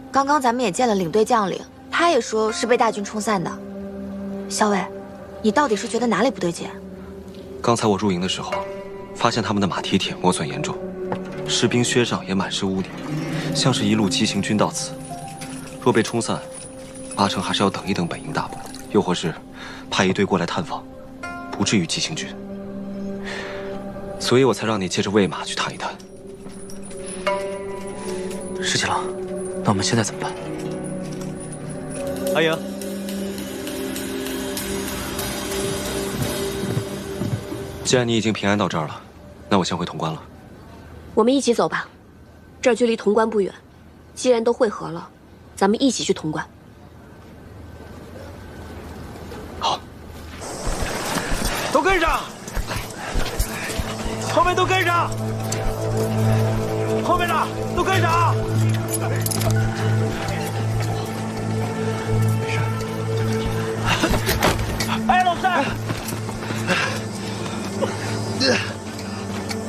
刚刚咱们也见了领队将领，他也说是被大军冲散的。校尉，你到底是觉得哪里不对劲？刚才我入营的时候，发现他们的马蹄铁磨损严重，士兵靴上也满是污泥，像是一路急行军到此。若被冲散，8成还是要等一等本营大部，又或是派一队过来探访，不至于急行军。所以我才让你借着喂马去探一探。石七郎，那我们现在怎么办？阿莹，既然你已经平安到这儿了，那我先回潼关了。我们一起走吧，这儿距离潼关不远。既然都会合了，咱们一起去潼关。好，都跟上，后面都跟上，后面的都跟上啊！没事。哎，老三，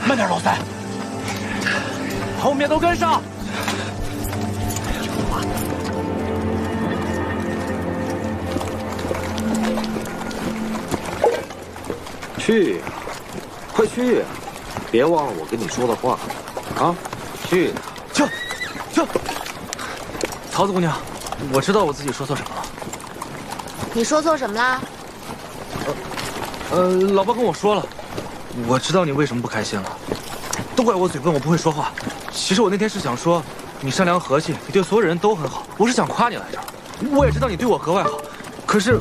慢点，老三，后面都跟上。去呀，快去呀！别忘了我跟你说的话，啊，去！去！桃子姑娘，我知道我自己说错什么了。你说错什么啦？老爸跟我说了，我知道你为什么不开心了，都怪我嘴笨，我不会说话。其实我那天是想说，你善良和气，你对所有人都很好，我是想夸你来着。我也知道你对我格外好，可是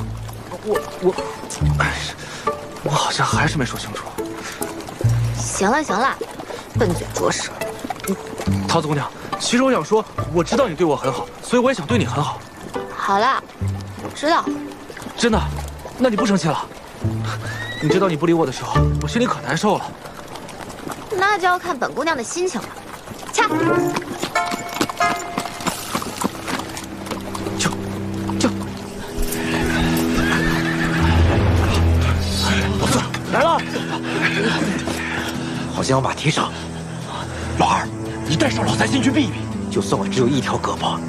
我好像还是没说清楚。行了行了，笨嘴拙舌。桃子姑娘，其实我想说，我知道你对我很好，所以我也想对你很好。好了，知道。真的？那你不生气了？你知道你不理我的时候，我心里可难受了。那就要看本姑娘的心情了。掐！老四来了，好像要马蹄上。老二，你带上老三先去避一避。就算我只有一条胳膊，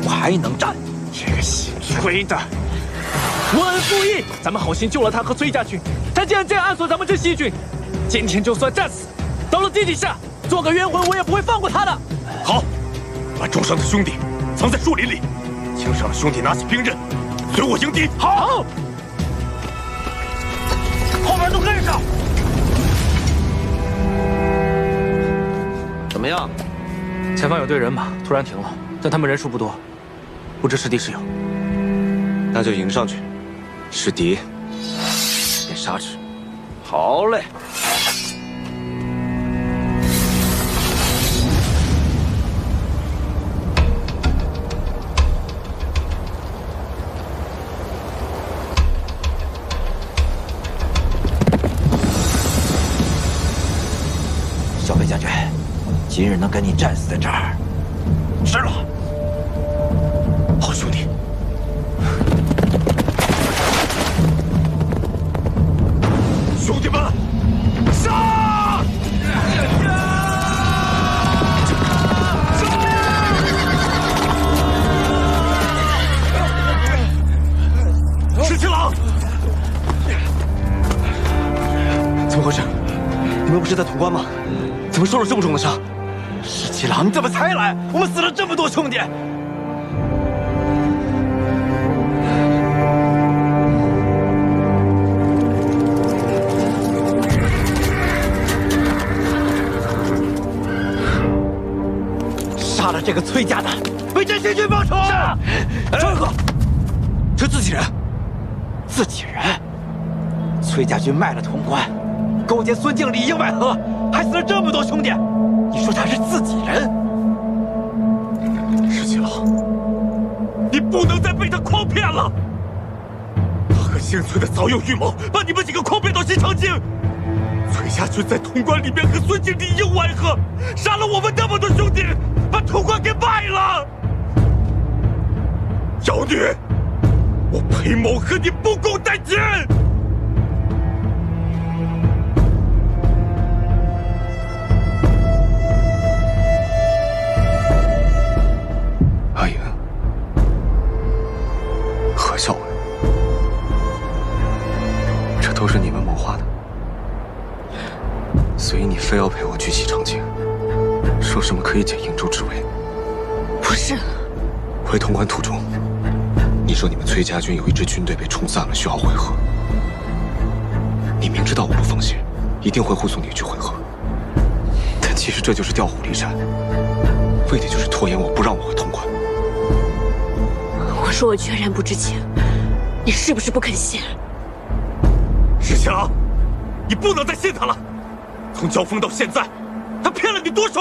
我还能站。这个姓崔的，忘恩负义！咱们好心救了他和崔家军，他竟然这样暗索咱们这西军。今天就算战死，到了地底下做个冤魂，我也不会放过他的。好，把重伤的兄弟藏在树林里，轻伤的兄弟拿起兵刃，随我迎敌。好，后面都跟上。怎么样？前方有队人马突然停了，但他们人数不多，不知是敌是友。那就迎上去，是敌便杀之。好嘞。小北将军，今日能跟你战死在这儿，是了。好兄弟。兄弟们，杀！石七郎，怎么回事？你们不是在潼关吗？怎么受了这么重的伤？石七郎，你怎么才来？我们死了这么多兄弟。杀了这个崔家的，为真心军报仇！张哥，这自己人，自己人。崔家军卖了潼关，勾结孙敬里应外合，还死了这么多兄弟。你说他是自己人？石七郎，你不能再被他诓骗了。他和姓崔的早有预谋，把你们几个诓骗到西长京。崔家军在潼关里面和孙敬里应外合，杀了我们那么多兄弟，把潼关给卖了。妖女，我裴某和你不共戴天！阿莹，何小伟，这都是你们谋划的，所以你非要陪我去西长京，说什么可以解瀛州之围？不是。回潼关途中，你说你们崔家军有一支军队被冲散了，需要会合。你明知道我不放心，一定会护送你去会合，但其实这就是调虎离山，为的就是拖延我，不让我回潼关。我说我全然不知情，你是不是不肯信？石七郎，你不能再信他了。从交锋到现在，他骗了你多少？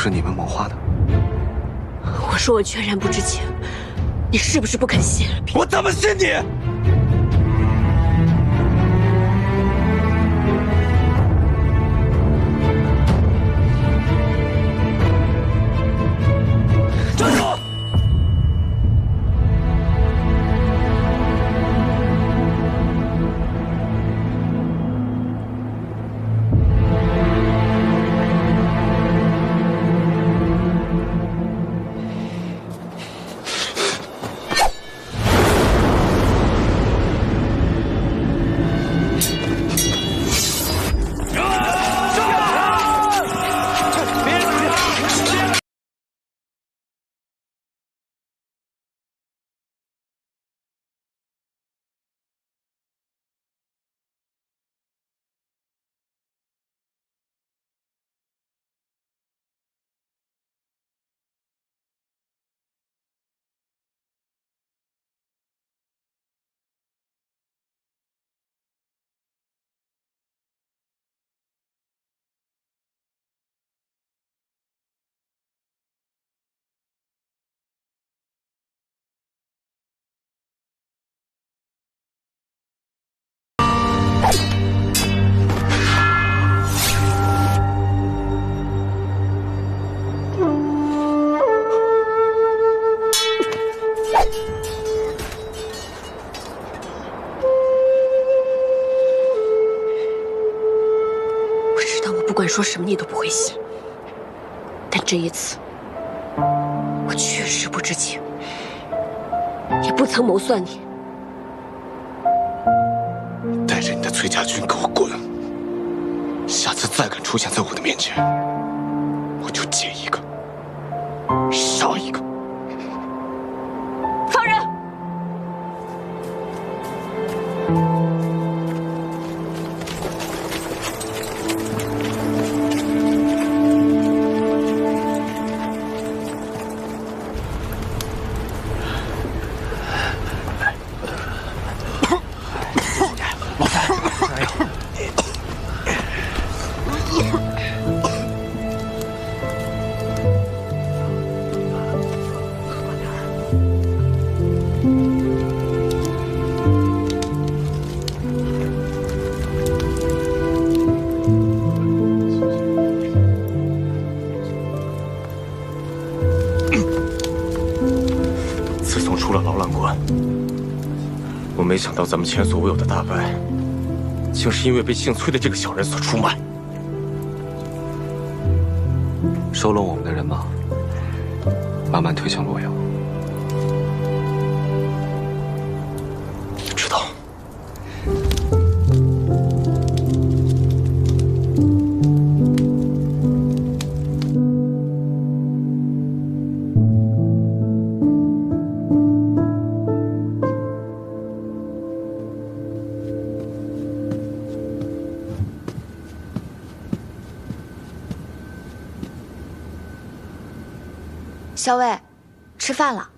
是你们谋划的？我说我全然不知情，你是不是不肯信？我怎么信你？站住！不管说什么你都不会信，但这一次，我确实不知情，也不曾谋算你。带着你的崔家军给我滚！下次再敢出现在我的面前，我就劫一个，杀一个。放人！自从出了劳兰国，我没想到咱们前所未有的大败，竟是因为被姓崔的这个小人所出卖。收拢我们的人马，慢慢推向洛阳。知道。小伟，吃饭了。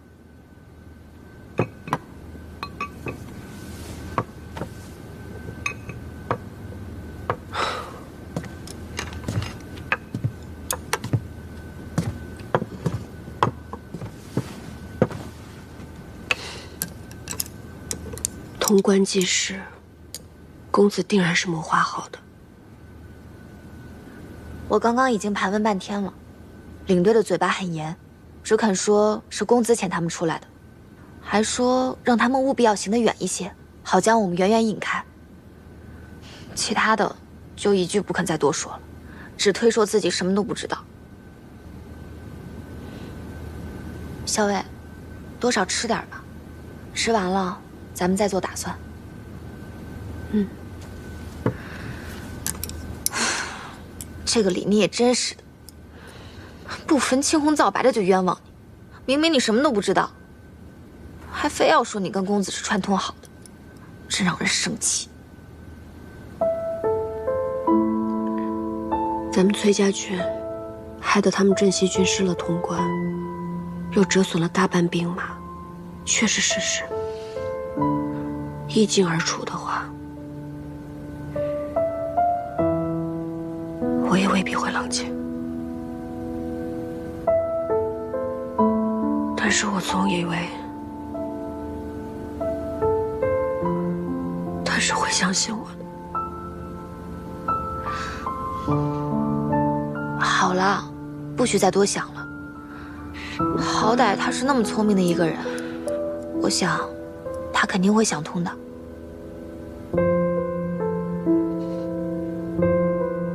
潼关计事，公子定然是谋划好的。我刚刚已经盘问半天了，领队的嘴巴很严。只肯说是公子遣他们出来的，还说让他们务必要行得远一些，好将我们远远引开。其他的就一句不肯再多说了，只推说自己什么都不知道。小伟，多少吃点吧，吃完了咱们再做打算。嗯。这个李妮也真是的。不分青红皂白的就冤枉你，明明你什么都不知道，还非要说你跟公子是串通好的，真让人生气。咱们崔家军害得他们镇西军失了潼关，又折损了大半兵马，确是事实。一经而处的话，我也未必会冷静。可是我总以为他是会相信我的。好了，不许再多想了。好歹他是那么聪明的一个人，我想他肯定会想通的。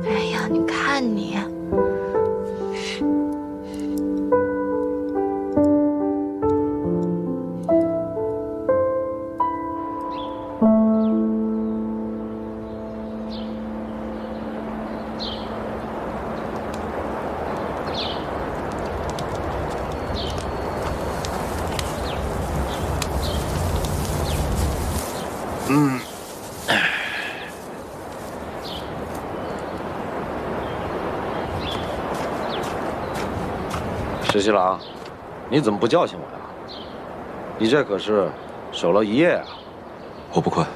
哎呀，你看你。石七郎，你怎么不叫醒我呀？你这可是守了一夜啊！我不困，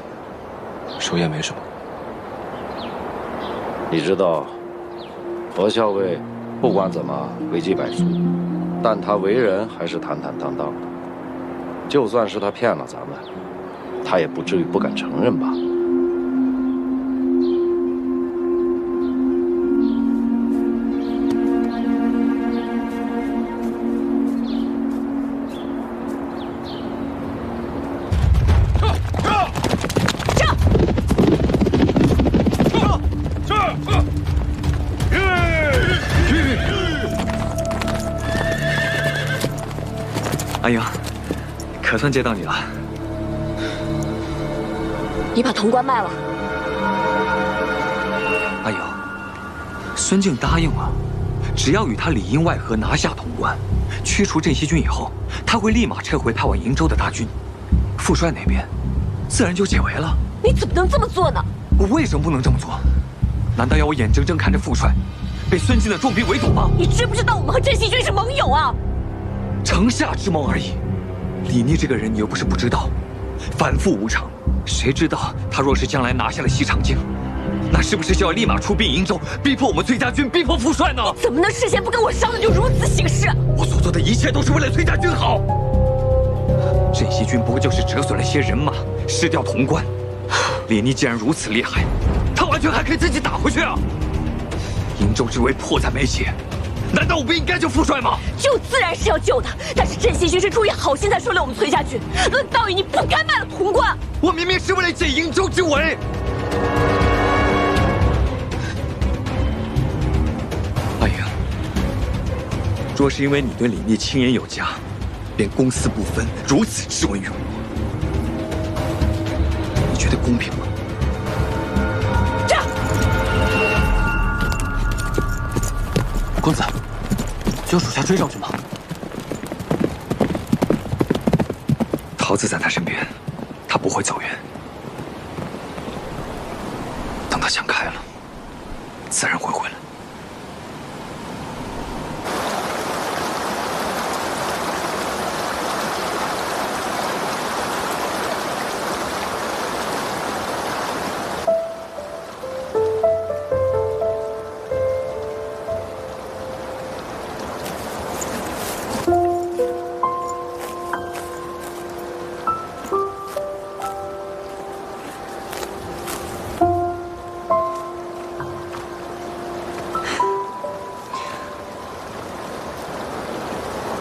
守夜没什么。你知道，何校尉不管怎么违纪百出，但他为人还是坦坦荡荡的。就算是他骗了咱们，他也不至于不敢承认吧？阿英，可算接到你了。你把潼关卖了？阿英，孙敬答应了，只要与他里应外合拿下潼关，驱除镇西军以后，他会立马撤回派往瀛州的大军，副帅那边自然就解围了。你怎么能这么做呢？我为什么不能这么做？难道要我眼睁睁看着副帅被孙敬的重兵围堵吗？你知不知道我们和镇西军是盟友啊？城下之盟而已。李逆这个人你又不是不知道，反复无常，谁知道他若是将来拿下了西长京，那是不是就要立马出兵瀛州，逼迫我们崔家军，逼迫副帅呢？怎么能事先不跟我商量就如此行事？我所做的一切都是为了崔家军好。镇西军不过就是折损了些人马，失掉潼关。李逆既然如此厉害，他完全还可以自己打回去啊！瀛州之围迫在眉睫，难道我不应该救副帅吗？救自然是要救的，但是镇西军是出于好心才收留我们崔家军。论道义，你不该卖了潼关。我明明是为了解瀛州之围。阿英，若是因为你对李逆亲言有加，便公私不分，如此质问于我，你觉得公平吗？公子，就属下追上去吗？桃子在他身边，他不会走远。等他想开了，自然会回来。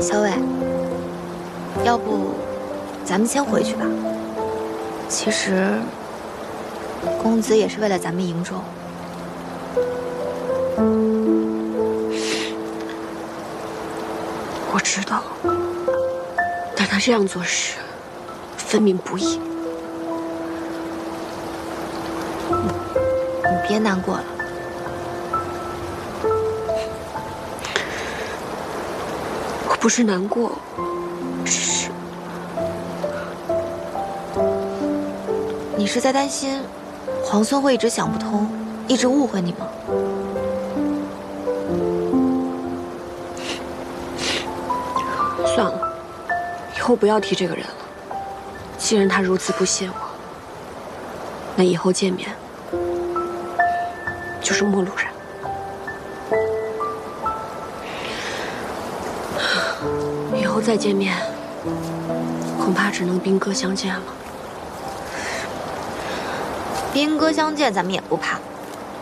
小伟，要不咱们先回去吧。其实，公子也是为了咱们瀛州。我知道，但他这样做事，分明不义。你别难过了。不是难过，只是……你是在担心皇孙会一直想不通，一直误会你吗？算了，以后不要提这个人了。既然他如此不屑我，那以后见面就是陌路人。以后后再见面，恐怕只能兵戈相见了。兵戈相见，咱们也不怕。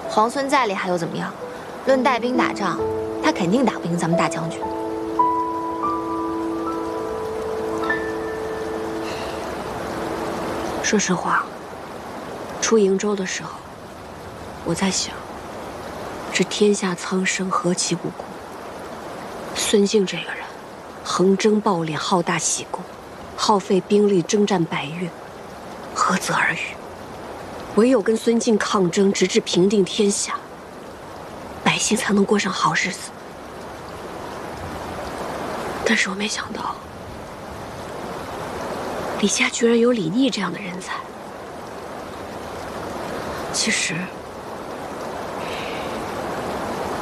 皇孙再厉害又怎么样？论带兵打仗，他肯定打不赢咱们大将军。说实话，出瀛州的时候，我在想，这天下苍生何其无辜？孙敬这个人，横征暴敛，好大喜功，耗费兵力征战百越，何泽而语？唯有跟孙敬抗争，直至平定天下，百姓才能过上好日子。但是我没想到，李家居然有李逆这样的人才。其实，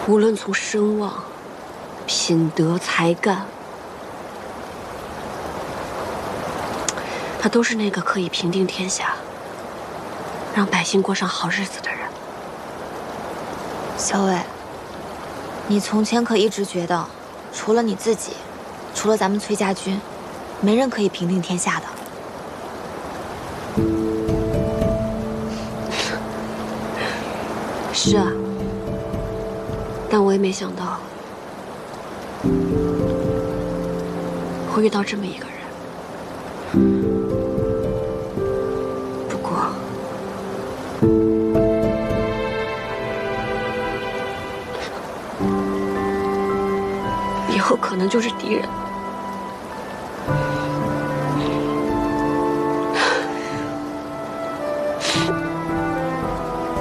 无论从声望、品德、才干，他都是那个可以平定天下，让百姓过上好日子的人。小伟，你从前可一直觉得，除了你自己，除了咱们崔家军，没人可以平定天下的。是啊，但我也没想到会遇到这么一个人。不过，以后可能就是敌人。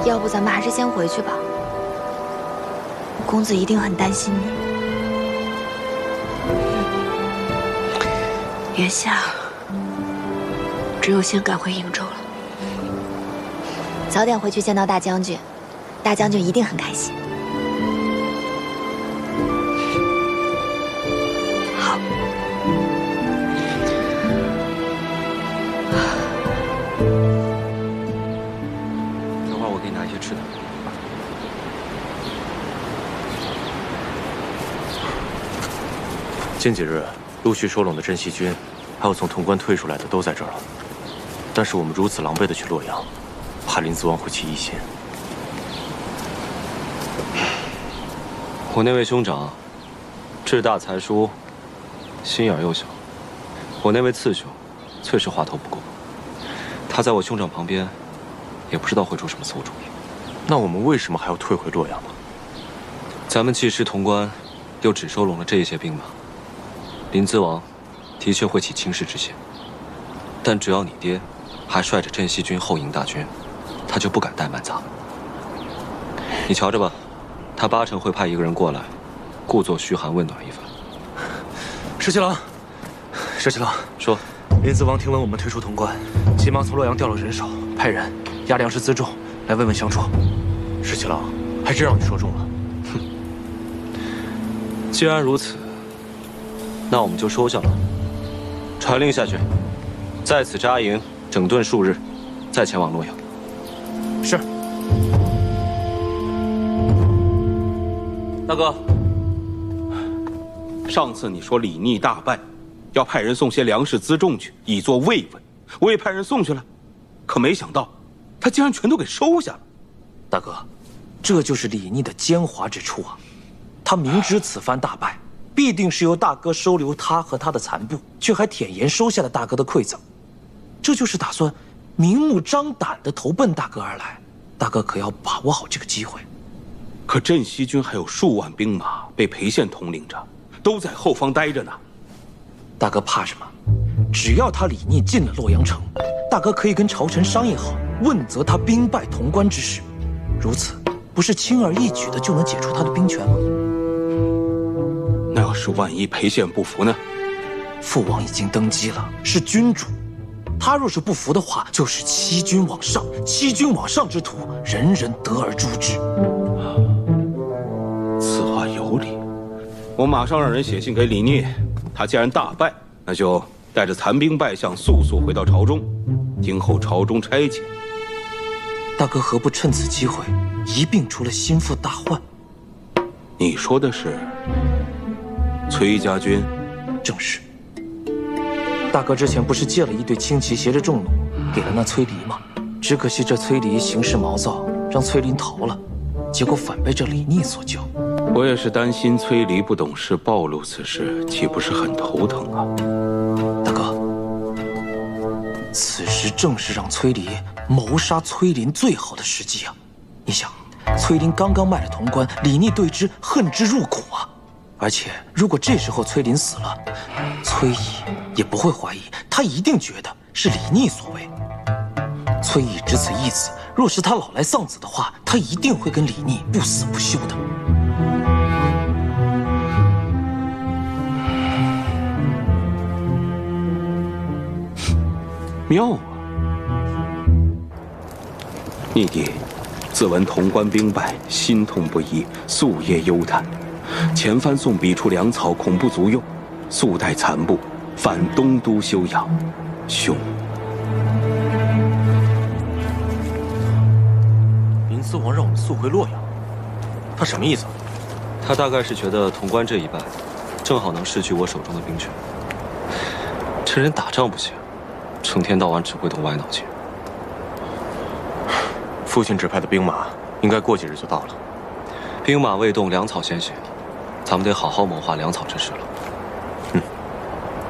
要不咱们还是先回去吧。公子一定很担心你。眼下只有先赶回瀛州了。早点回去见到大将军，大将军一定很开心。好。等会儿我给你拿一些吃的。近几日陆续收拢的镇西军，还有从潼关退出来的都在这儿了。但是我们如此狼狈的去洛阳，怕林子王会起疑心。我那位兄长，志大才疏，心眼又小。我那位次兄，最是话头不过。他在我兄长旁边，也不知道会出什么馊主意。那我们为什么还要退回洛阳呢？咱们既失潼关，又只收拢了这些兵马，林子王的确会起轻视之心。但只要你爹还率着镇西军后迎大军，他就不敢怠慢咱们。你瞧着吧，他8成会派一个人过来，故作嘘寒问暖一番。石七郎，石七郎，说，林子王听闻我们退出潼关，急忙从洛阳调了人手，派人押粮食辎重来问问相助。石七郎，还真让你说中了。哼，既然如此，那我们就收下了。传令下去，在此扎营，整顿数日，再前往洛阳。是。大哥，上次你说李逆大败，要派人送些粮食辎重去，以作慰问。我也派人送去了，可没想到，他竟然全都给收下了。大哥，这就是李逆的奸猾之处啊！他明知此番大败，必定是由大哥收留他和他的残部，却还舔言收下了大哥的馈赠，这就是打算明目张胆地投奔大哥而来。大哥可要把握好这个机会。可镇西军还有数万兵马被裴宪统领着，都在后方待着呢。大哥怕什么？只要他李逆进了洛阳城，大哥可以跟朝臣商议好，问责他兵败潼关之事。如此，不是轻而易举的就能解除他的兵权吗？那要是万一裴宪不服呢？父王已经登基了，是君主。他若是不服的话，就是欺君罔上。欺君罔上之徒，人人得而诛之。此话有理，我马上让人写信给李逆。他既然大败，那就带着残兵败将速速回到朝中，听候朝中差遣。大哥何不趁此机会一并除了心腹大患？你说的是崔家军？正是。大哥之前不是借了一队轻骑挟着重弩给了那崔离吗？只可惜这崔离行事毛躁，让崔林逃了，结果反被这李逆所救。我也是担心崔离不懂事暴露此事，岂不是很头疼啊？大哥，此时正是让崔离谋杀崔林最好的时机啊！你想，崔林刚刚卖了潼关，李逆对之恨之入骨啊！而且如果这时候崔林死了，崔乙也不会怀疑，他一定觉得是李逆所为。崔乙只此一子，若是他老来丧子的话，他一定会跟李逆不死不休的。妙啊！逆弟自闻潼关兵败，心痛不已，夙夜忧叹。前番送笔出粮草，恐不足用，速带残部返东都休养。兄，明四王让我们速回洛阳，他什么意思？他大概是觉得潼关这一败，正好能失去我手中的兵权。这人打仗不行，成天到晚只会动歪脑筋。父亲指派的兵马，应该过几日就到了。兵马未动，粮草先行，咱们得好好谋划粮草之事了。